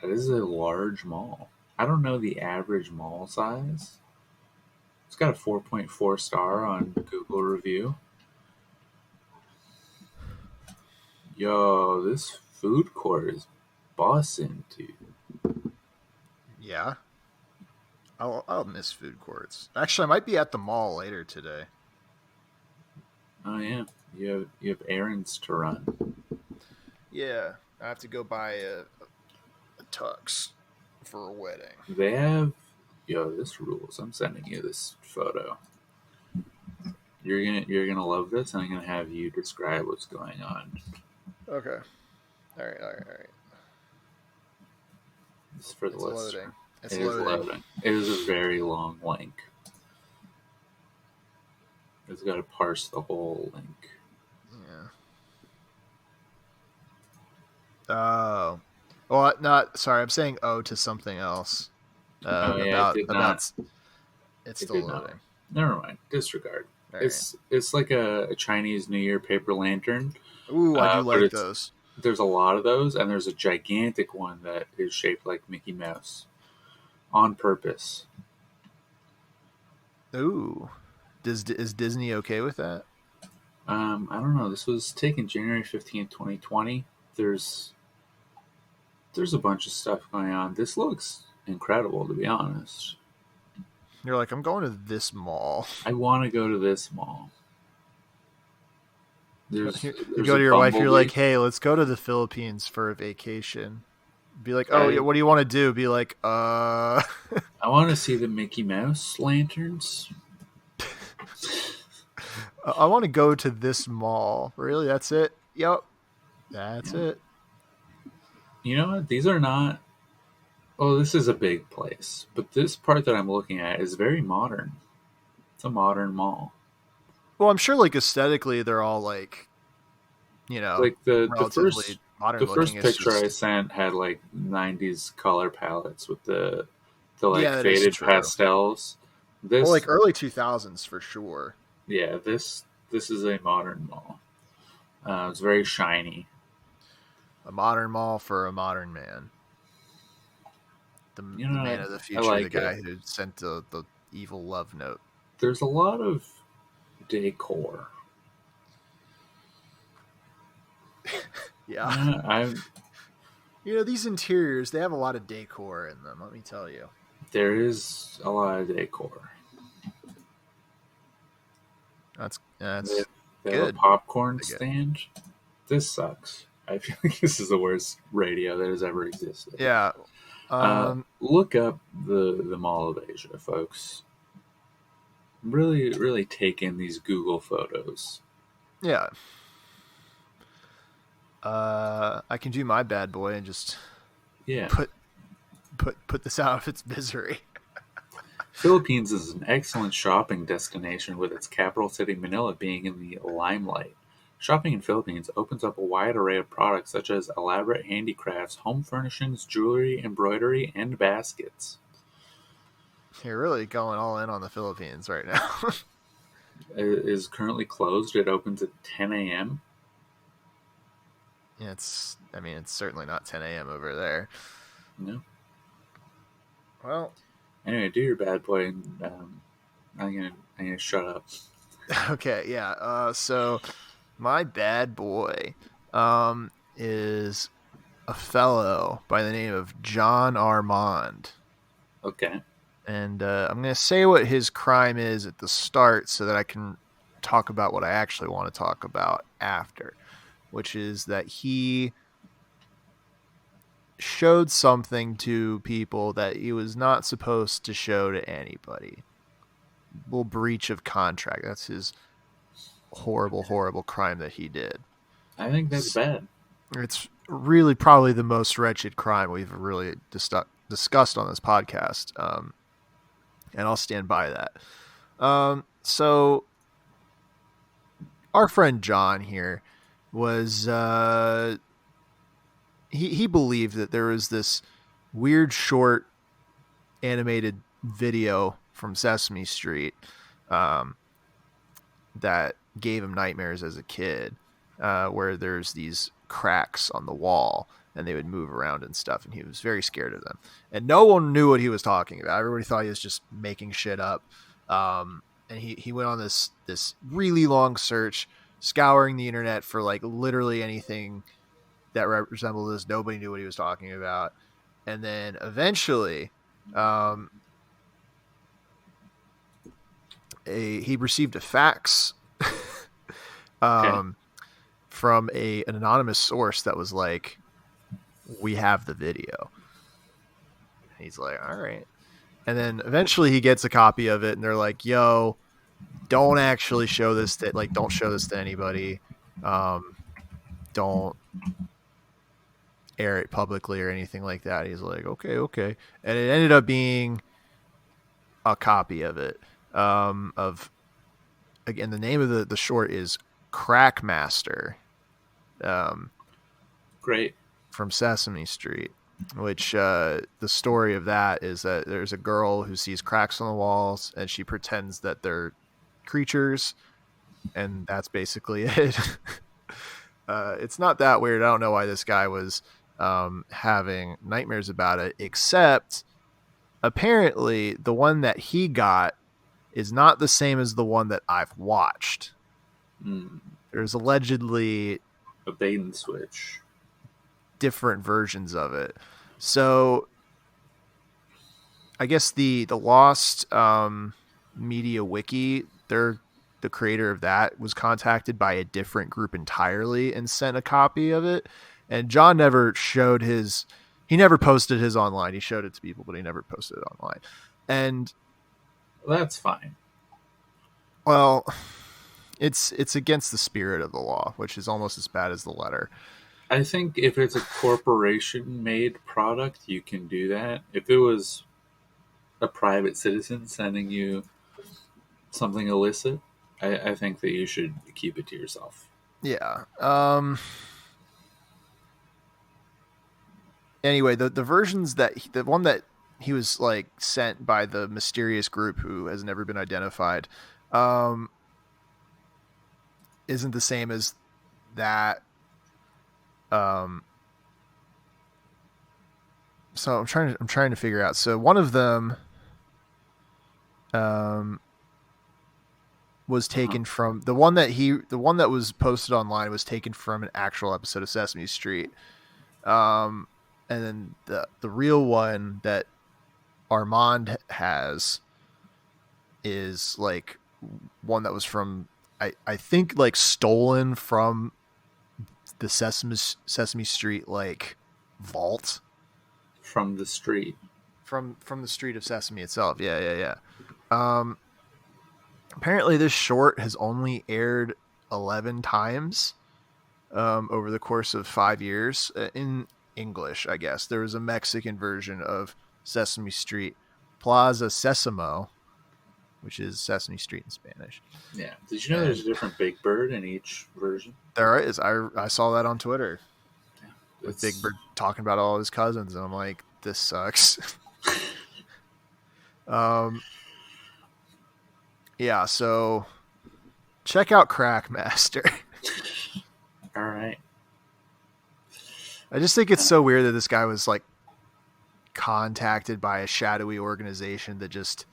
That is a large mall. I don't know the average mall size. It's got a 4.4 star on Google review. Yo, this food court is bussin', dude. Yeah. I'll miss food courts. Actually, I might be at the mall later today. Oh yeah, you have errands to run. Yeah, I have to go buy a tux for a wedding. They have, this rules. I'm sending you this photo. You're gonna love this, and I'm gonna have you describe what's going on. Okay. All right. This is for the list. Loading. It is loading. It is a very long link. It's got to parse the whole link. Yeah. Oh. Well, not sorry. I'm saying to something else. It's still loading. Never mind. Disregard. It's like a Chinese New Year paper lantern. Ooh, I do like those. There's a lot of those, and there's a gigantic one that is shaped like Mickey Mouse, on purpose. Ooh, is Disney okay with that? I don't know. This was taken January 15th, 2020. There's There's a bunch of stuff going on. This looks incredible, to be honest. You're like, I'm going to this mall. I want to go to this mall. You There's go a to your wife. You're Bumblebee. like, hey, let's go to the Philippines for a vacation. Be like, oh, yeah, I what do you want to do? Be like, I want to see the Mickey Mouse lanterns. I want to go to this mall. Really? That's it? Yep. That's it. You know what? These are not. Oh, this is a big place, but this part that I'm looking at is very modern. It's a modern mall. Well, I'm sure like aesthetically they're all like, Like the relatively modern first looking. It's picture I just sent had like '90s color palettes with the like yeah, that is faded true. pastels. This Well, like early 2000s for sure. yeah, this is a modern mall. It's very shiny. A modern mall for a modern man. The You know, man of the I future, like the guy it. who sent the evil love note. There's a lot of decor. Yeah. I These interiors, they have a lot of decor in them, let me tell you. there is a lot of decor. That's They have a good. popcorn I get. stand. This sucks. I feel like this is the worst radio that has ever existed. Yeah. Look up the Mall of Asia, folks. Really, really take in these Google photos. Yeah. I can do my bad boy and just Yeah. put this out of its misery. Philippines is an excellent shopping destination with its capital city Manila being in the limelight. Shopping in Philippines opens up a wide array of products such as elaborate handicrafts, home furnishings, jewelry, embroidery, and baskets. You're really going all in on the Philippines right now. It is currently closed. It opens at 10 a.m. It's certainly not 10 a.m. over there. No. Well, Anyway, do your bad boy, and I'm gonna shut up. okay, yeah. So my bad boy is a fellow by the name of John Armand. Okay. And I'm going to say what his crime is at the start so that I can talk about what I actually want to talk about after, which is that he showed something to people that he was not supposed to show to anybody. Little breach of contract. That's his horrible, horrible crime that he did. I think that's bad. It's really probably the most wretched crime we've really discussed on this podcast. And I'll stand by that. So our friend John here was he believed that there was this weird short animated video from Sesame Street that gave him nightmares as a kid, where there's these cracks on the wall and they would move around and stuff, and he was very scared of them. And no one knew what he was talking about. Everybody thought he was just making shit up. And he went on this really long search, scouring the internet for like literally anything that resembled this. Nobody knew what he was talking about. And then eventually he received a fax from an anonymous source that was like, we have the video. He's like, all right. And then eventually he gets a copy of it and they're like, yo, don't actually show this don't show this to anybody. Don't air it publicly or anything like that. He's like, okay. And it ended up being a copy of it. Again, the name of the short is Crackmaster. Great. From Sesame Street, which the story of that is that there's a girl who sees cracks on the walls and she pretends that they're creatures, and that's basically it. It's not that weird. I don't know why this guy was having nightmares about it, except apparently the one that he got is not the same as the one that I've watched. There's allegedly a bait and switch. different versions of it. So I guess the Lost Media Wiki, the creator of that was contacted by a different group entirely and sent a copy of it. And John never showed his, he never posted his online. He showed it to people, but he never posted it online. And That's fine. well, it's against the spirit of the law, which is almost as bad as the letter. I think if it's a corporation-made product, you can do that. If it was a private citizen sending you something illicit, I think that you should keep it to yourself. Yeah. Anyway, the versions that the one that he was like sent by the mysterious group who has never been identified, isn't the same as that. So I'm trying to figure out. So one of them, was taken from the one that was posted online was taken from an actual episode of Sesame Street. And then the real one that Armand has is like one that was from I think like stolen from the Sesame Street like vault From the street. from the street of Sesame itself. Yeah. Apparently this short has only aired 11 times over the course of 5 years in English, I guess. There was a Mexican version of Sesame Street, Plaza Sesamo, which is Sesame Street in Spanish. Yeah. Did you know there's a different Big Bird in each version? There is. I saw that on Twitter. Yeah. With Big Bird talking about all his cousins, and I'm like, this sucks. Yeah, so check out Crackmaster. All right. I just think it's so weird that this guy was like contacted by a shadowy organization that just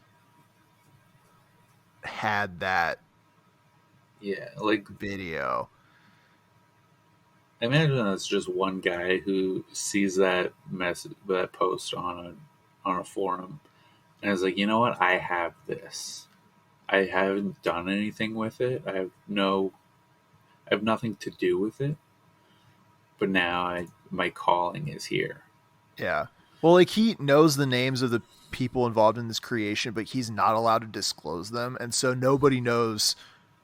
had that Yeah, like video. imagine it's just one guy who sees that post on a forum, and is like, you know what? I have this. I haven't done anything with it. I have nothing to do with it. But now my calling is here. Yeah. Well, like he knows the names of the people involved in this creation, but he's not allowed to disclose them, and so nobody knows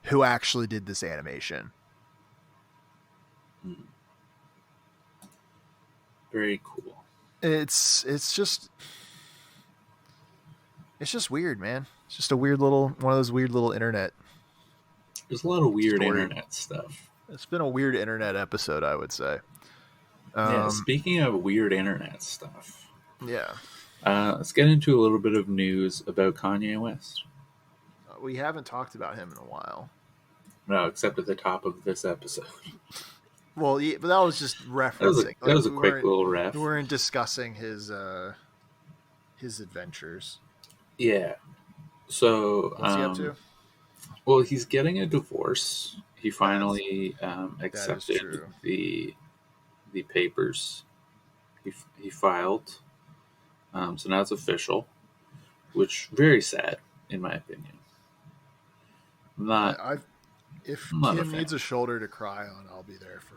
who actually did this animation. Very cool. It's just weird, man. It's just a weird little one of those weird little internet. There's a lot of weird Story. internet stuff. It's been a weird internet episode, I would say. Yeah, speaking of weird internet stuff, Yeah. Let's get into a little bit of news about Kanye West. We haven't talked about him in a while. No, except at the top of this episode. Well, yeah, but that was just referencing. That was a quick little ref. We weren't discussing his adventures. Yeah. So, What's he up to? Well, he's getting a divorce. He finally accepted the papers he filed. So now it's official, which very sad in my opinion. If not Kim needs a shoulder to cry on, I'll be there for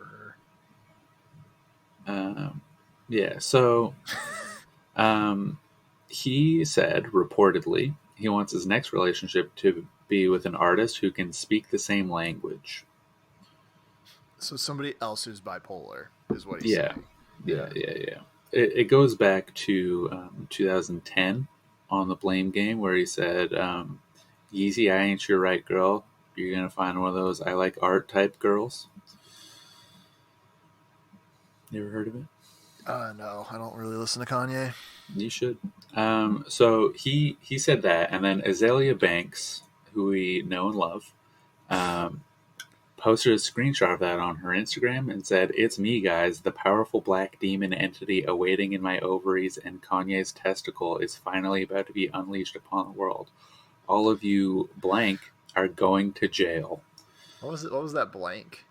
her. Yeah. So, he said reportedly he wants his next relationship to be with an artist who can speak the same language. So somebody else who's bipolar is what he's Yeah. saying. Yeah. It goes back to 2010 on the Blame Game where he said, Yeezy, I ain't your right girl. You're going to find one of those I like art type girls. You ever heard of it? No, I don't really listen to Kanye. You should. So he said that, and then Azalea Banks, who we know and love, posted a screenshot of that on her Instagram and said, "It's me, guys, the powerful black demon entity awaiting in my ovaries and Kanye's testicle is finally about to be unleashed upon the world. All of you blank are going to jail." What was it? What was that blank?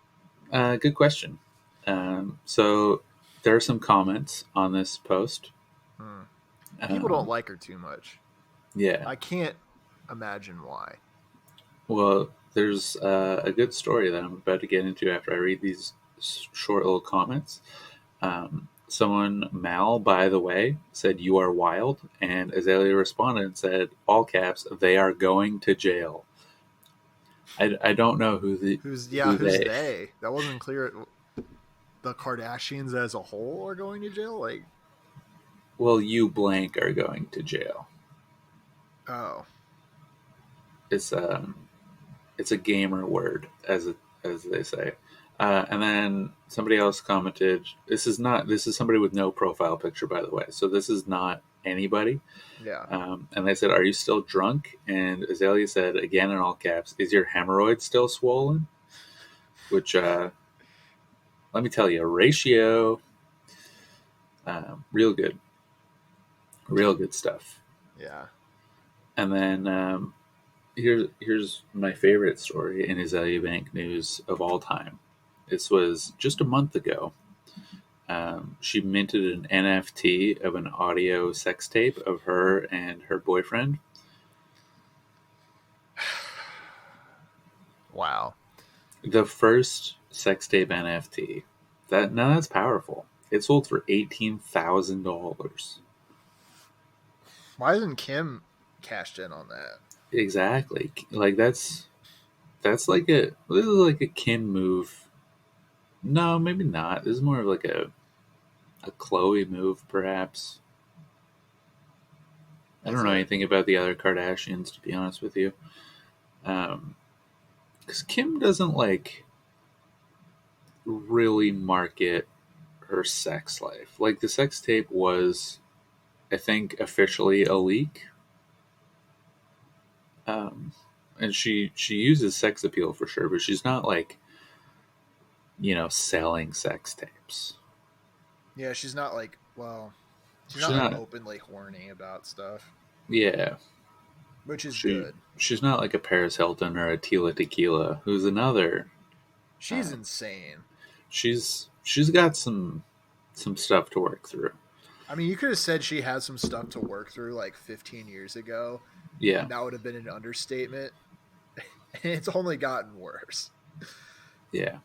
Good question. So there are some comments on this post. Hmm. People don't Um, like her too much. yeah. I can't imagine why. Well, there's a good story that I'm about to get into after I read these short little comments. Someone, Mal, by the way, said, "You are wild." And Azalea responded and said, all caps, "They are going to jail." I don't know who Who's they. they? That wasn't clear. The Kardashians as a whole are going to jail? Like, Well, you blank are going to jail. oh. It's it's a gamer word, as they say. And then somebody else commented, This is somebody with no profile picture, by the way. So this is not anybody." Yeah. And they said, "Are you still drunk?" And Azalea said, again in all caps, "Is your hemorrhoid still swollen?" Which, let me tell you, ratio, real good, real good stuff. Yeah. And then here's my favorite story in Azalea Bank news of all time. This was just a month ago. She minted an NFT of an audio sex tape of her and her boyfriend. Wow. The first sex tape NFT. That's powerful. It sold for $18,000. Why hasn't Kim cashed in on that? Exactly. Like that's like a this is like a Kim move. No, maybe not. This is more of like a Chloe move, perhaps. I Is don't know it? anything about the other Kardashians, to be honest with you. Because Kim doesn't like really market her sex life. Like the sex tape was, I think, officially a leak. Um, and she uses sex appeal for sure, but she's not like selling sex tapes. Yeah, she's not like, she's She's not like not. openly horny about stuff, Yeah, which is she good. she's not like a Paris Hilton or a Tila Tequila, who's another. She's Um, insane. she's got some stuff to work through. I mean, you could have said she had some stuff to work through like 15 years ago, Yeah, and that would have been an understatement. And it's only gotten worse. yeah.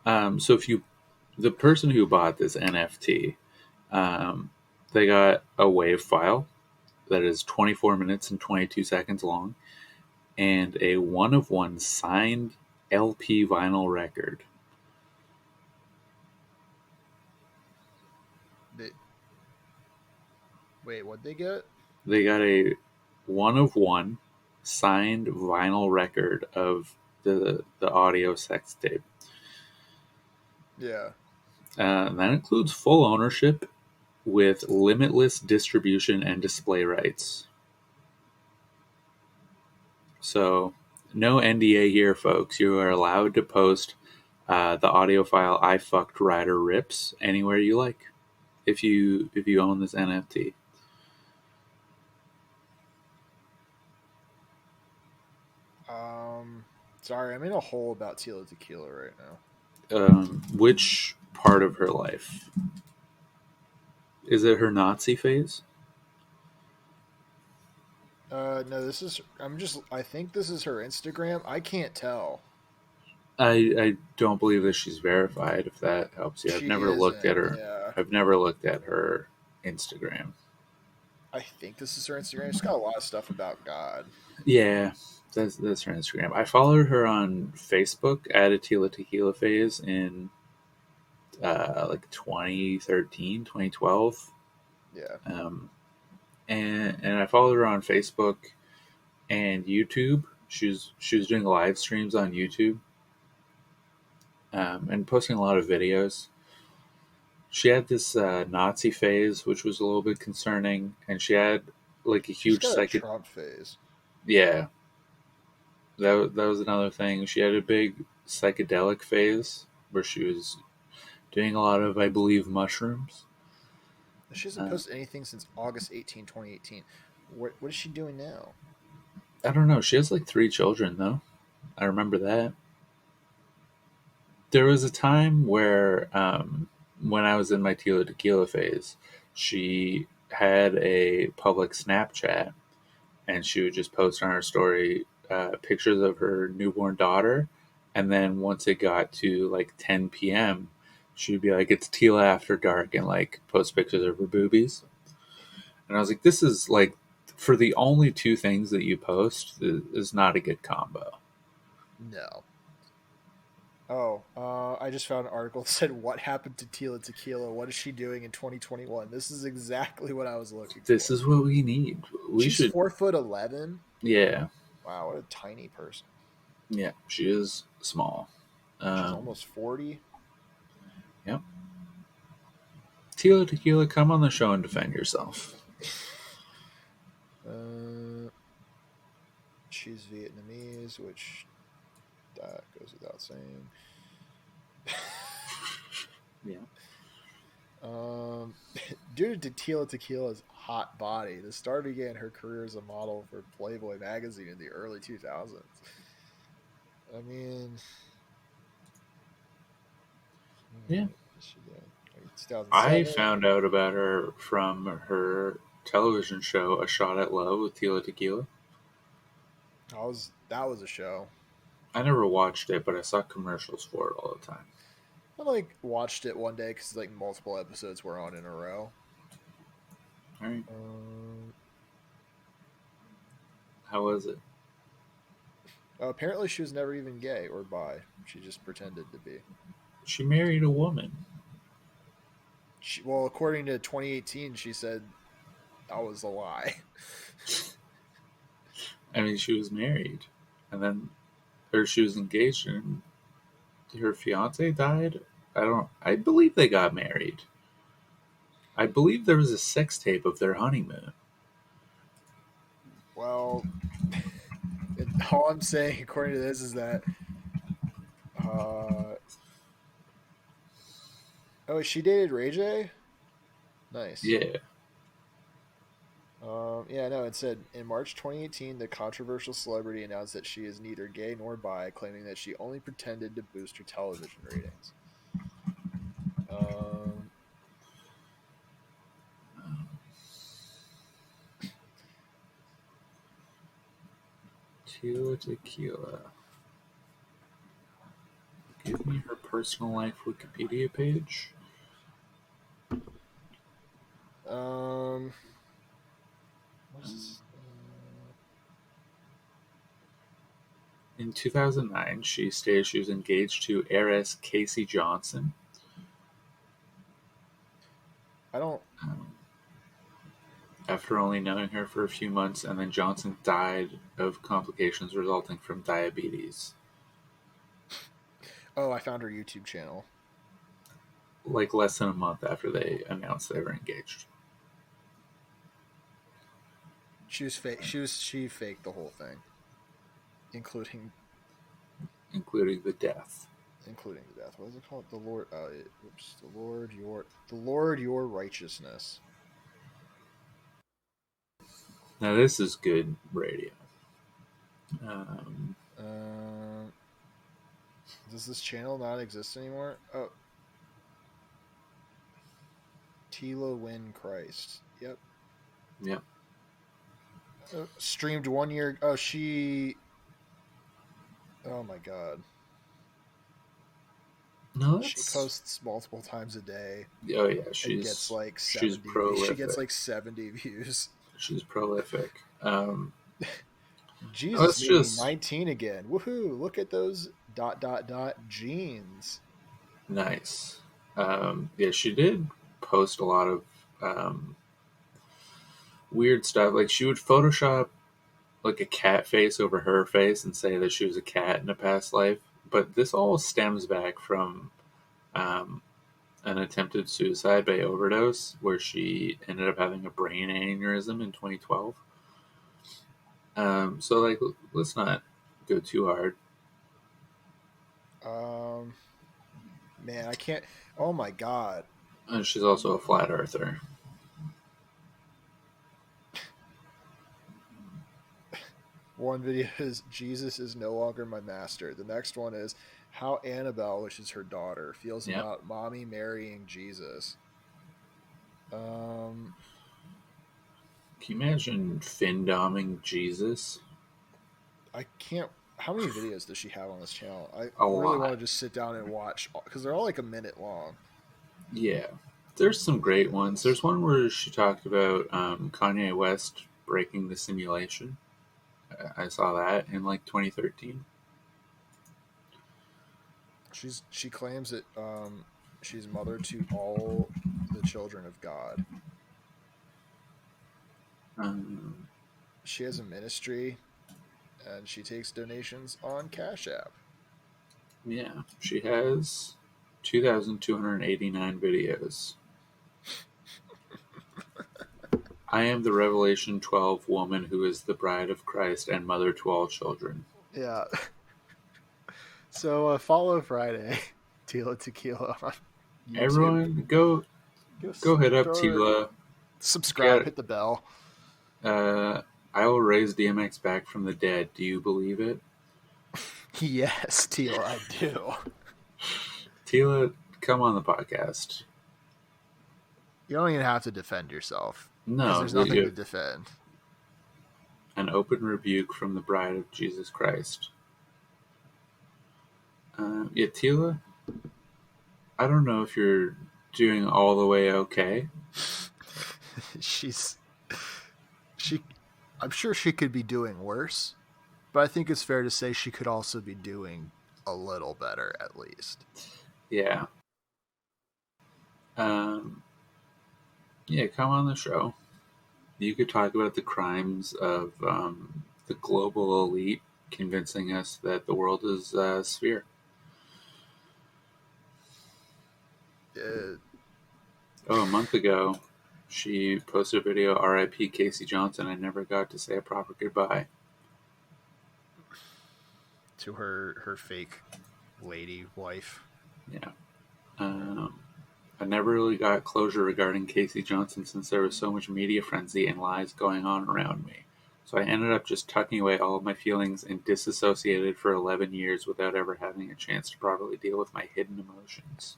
So if you the person who bought this NFT, um, they got a WAV file that is 24 minutes and 22 seconds long, and a one of one signed LP vinyl record. They, wait, what'd they get? They got a one of one signed vinyl record of the audio sex tape. Yeah. That includes full ownership with limitless distribution and display rights. So, no NDA here, folks. You are allowed to post the audio file "I fucked Ryder Rips" anywhere you like, if you own this NFT. Um, Sorry, I'm in a hole about Tila Tequila right now. Which part of her life? Is it her Nazi phase? No, this is. I think this is her Instagram. I can't tell. I don't believe that she's verified. If that helps you, I've She never looked isn't. at her. Yeah. I've never looked at her Instagram. I think this is her Instagram. She's got a lot of stuff about God. Yeah, that's her Instagram. I followed her on Facebook at a Tila Tequila phase in like 2013, 2012. Yeah. Um, and I followed her on Facebook and YouTube. She was doing live streams on YouTube, and posting a lot of videos. She had this Nazi phase, which was a little bit concerning, and she had like a She's huge got a Trump phase. Yeah, that was another thing. She had a big psychedelic phase where she was doing a lot of, I believe, mushrooms. She hasn't Uh, posted anything since August 2018. What is she doing now? I don't know. She has like 3 children, though. I remember that. There was a time where when I was in my Tila Tequila phase, she had a public Snapchat, and she would just post on her story pictures of her newborn daughter, and then once it got to like 10 p.m., she'd be like, "It's Tila after dark," and like post pictures of her boobies. And I was like, "This is like for the only two things that you post is not a good combo." No. Oh, I just found an article that said, "What happened to Tila Tequila? What is she doing in 2021?" This is exactly what I was looking This for. is what we need. We She's should, 4'11". yeah, Wow, what a tiny person. yeah. She is small. She's Um, almost 40. yep. Tila Tequila, come on the show and defend yourself. Uh, she's Vietnamese, which that goes without saying. Yeah. Um, due to Tila Tequila's hot body, the star began her career as a model for Playboy magazine in the early 2000s. I mean, Yeah. what is she doing? I 2007. found out about her from her television show, A Shot at Love with Tila Tequila. That was a show. I never watched it, but I saw commercials for it all the time. I like watched it one day because like multiple episodes were on in a row. All right. Um, How was it? apparently, she was never even gay or bi. She just pretended to be. She married a woman. Well, according to 2018, she said that was a lie. I mean, she was married, and then, or she was engaged, and her fiance died. I don't. I believe they got married. I believe there was a sex tape of their honeymoon. Well, all I'm saying, according to this, is that uh, oh, she dated Ray J. Nice. Yeah. Yeah, no, it said in March 2018, the controversial celebrity announced that she is neither gay nor bi, claiming that she only pretended to boost her television ratings. Um, Tila Tequila. Give me her personal life Wikipedia page. um, what's this? In 2009, she stated she was engaged to heiress Casey Johnson. I don't. Um, after only knowing her for a few months, and then Johnson died of complications resulting from diabetes. Oh, I found her YouTube channel. Like less than a month after they announced they were engaged. She was fake. She faked the whole thing, including Including the death. the death. What is it called? The Lord. Oops. The Lord your righteousness. Now this is good radio. Um, Um, does this channel not exist anymore? Oh, Tila Win Christ. Yep. yeah. Streamed 1 year. Oh, she. Oh my god. No, She that's. posts multiple times a day Oh yeah, and gets like she's 70. She gets prolific. like 70 views. She's prolific. Jesus Let's made me just 19 again. Woohoo! Look at those jeans. nice. Yeah, she did post a lot of um, weird stuff. Like she would Photoshop like a cat face over her face and say that she was a cat in a past life. But this all stems back from um, an attempted suicide by overdose, where she ended up having a brain aneurysm in 2012. So like, let's not go too hard. Um, man, I can't. Oh my god. And she's also a flat earther. One video is Jesus is no longer my master. The next one is How Annabelle, which is her daughter, feels Yep. about mommy marrying Jesus. Can you imagine Finn-doming Jesus? I can't. How many videos does she have on this channel? I A really lot. want to just sit down and watch because they're all like a minute long. Yeah. There's some great ones. There's one where she talked about Kanye West breaking the simulation. I saw that in like 2013. She claims that she's mother to all the children of God. Um, She has a ministry and she takes donations on Cash App. yeah, she has 2,289 videos. I am the Revelation 12 woman who is the bride of Christ and mother to all children. Yeah. So follow Friday, Tila Tequila on YouTube. Everyone, go hit up Tila. Subscribe, Get, hit the bell. I will raise DMX back from the dead. Do you believe it? Yes, Tila, I do. Tila, come on the podcast. You don't even have to defend yourself. No, because there's nothing to defend. An open rebuke from the bride of Jesus Christ. Yeah, Tila, I don't know if you're doing all the way okay. I'm sure she could be doing worse, but I think it's fair to say she could also be doing a little better at least. Yeah. Yeah, come on the show. You could talk about the crimes of the global elite convincing us that the world is a sphere. A month ago, she posted a video, R.I.P. Casey Johnson. I never got to say a proper goodbye. To her fake lady wife. Yeah. I never really got closure regarding Casey Johnson since there was so much media frenzy and lies going on around me. So I ended up just tucking away all of my feelings and disassociated for 11 years without ever having a chance to properly deal with my hidden emotions.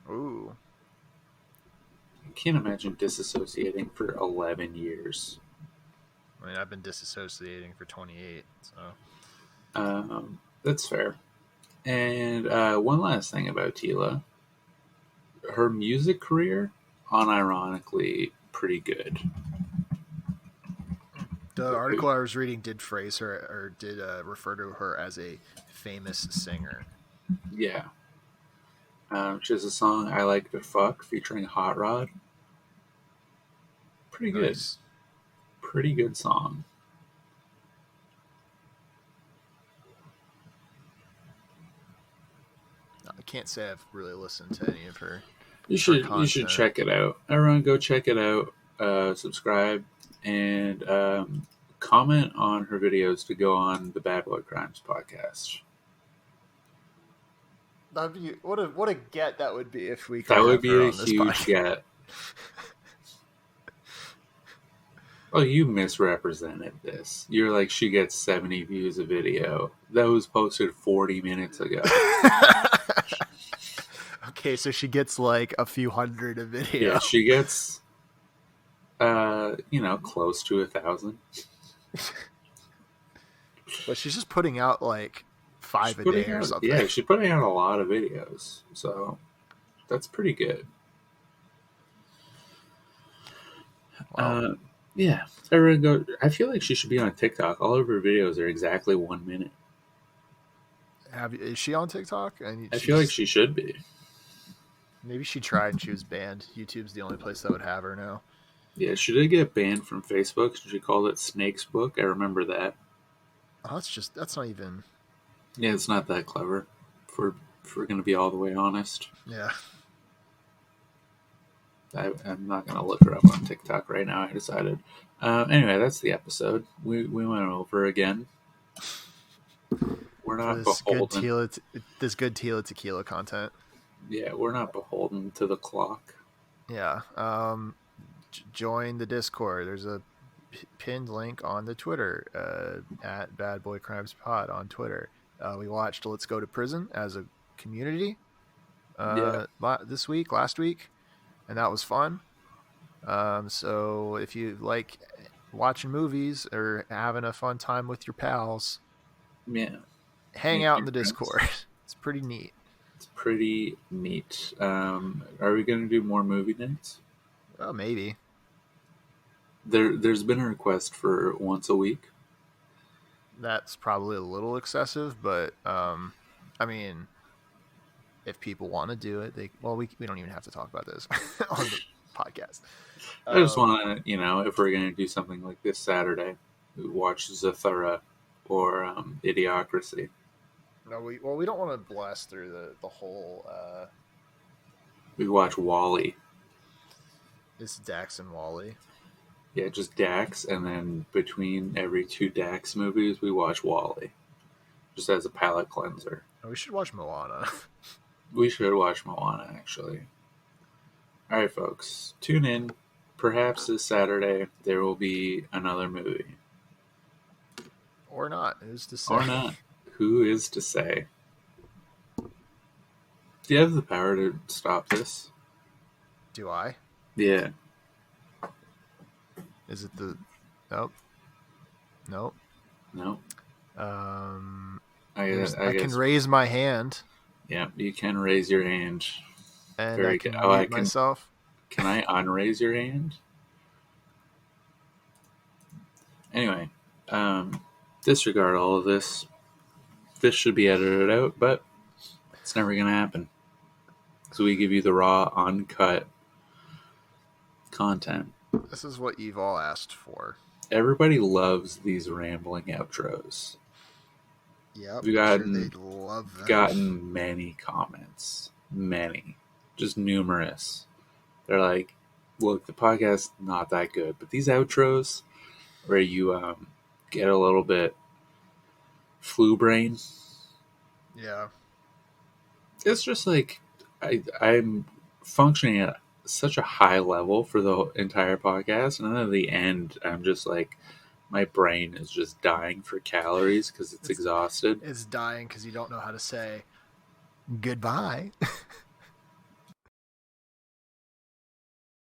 Ooh. I can't imagine disassociating for 11 years. I mean, I've been disassociating for 28, so. That's fair. And one last thing about Tila. Her music career, unironically, pretty good. The article I was reading did phrase her, or did refer to her as a famous singer. Yeah. She has a song, I Like to Fuck, featuring Hot Rod. Pretty Nice. good. Pretty good song. I can't say I've really listened to any of her. You should check it out. Everyone, go check it out. Subscribe and comment on her videos to go on the Bad Boy Crimes podcast. That'd be what a get that would be if we could. That would have be her a on this huge podcast. get. Oh, you misrepresented this. You're like, she gets 70 views a video. That was posted 40 minutes ago. Okay, so she gets like a few hundred a video. Yeah, she gets, close to 1,000. But she's just putting out like 5 a day or something. Yeah, she's putting out a lot of videos. So that's pretty good. Wow. Yeah, everyone go. I feel like she should be on TikTok. All of her videos are exactly 1 minute. Is she on TikTok? I feel like she should be. Maybe she tried and she was banned. YouTube's the only place that would have her now. Yeah, she did get banned from Facebook. She called it Snake's Book. I remember that. Oh, that's not even. Yeah, it's not that clever. If we're going to be all the way honest. Yeah. I'm not going to look her up on TikTok right now. I decided. Anyway, that's the episode. We went over again. We're not beholden. This good Tila Tequila content. Yeah, we're not beholden to the clock. Yeah. Join the Discord. There's a pinned link on the Twitter at Bad Boy Crimes Pod on Twitter. We watched Let's Go to Prison as a community Yeah. last week, and that was fun. So if you like watching movies or having a fun time with your pals, Yeah. hang Make out in new the friends. Discord. It's pretty neat. It's pretty neat. Are we going to do more movie nights? Well, maybe. There's been a request for once a week. That's probably a little excessive, but I mean, if people want to do it, we don't even have to talk about this on the podcast. I just want to, if we're going to do something like this Saturday, watch Zathura or Idiocracy. No, we don't want to blast through the whole. We watch Wally. It's Dax and Wally. Yeah, just Dax, and then between every 2 Dax movies, we watch Wally. Just as a palate cleanser. Oh, we should watch Moana. We should watch Moana, actually. Alright, folks. Tune in. Perhaps this Saturday there will be another movie. Or not. Who's to say? Or not. Who is to say? Do you have the power to stop this? Do I? Yeah. Is it the... Nope. Nope. No. I can raise my hand. Yeah, you can raise your hand. And Very I can good. mute myself. Can I unraise your hand? Anyway, disregard all of this. This should be edited out, but it's never going to happen. So we give you the raw, uncut content. This is what you've all asked for. Everybody loves these rambling outros. Yep, We've they'd love them. gotten many comments. Many. Just numerous. They're like, look, the podcast's not that good, but these outros where you get a little bit flu brain. Yeah. It's just like I'm functioning at such a high level for the entire podcast, and then at the end, I'm just like, my brain is just dying for calories because it's exhausted. It's dying because you don't know how to say goodbye.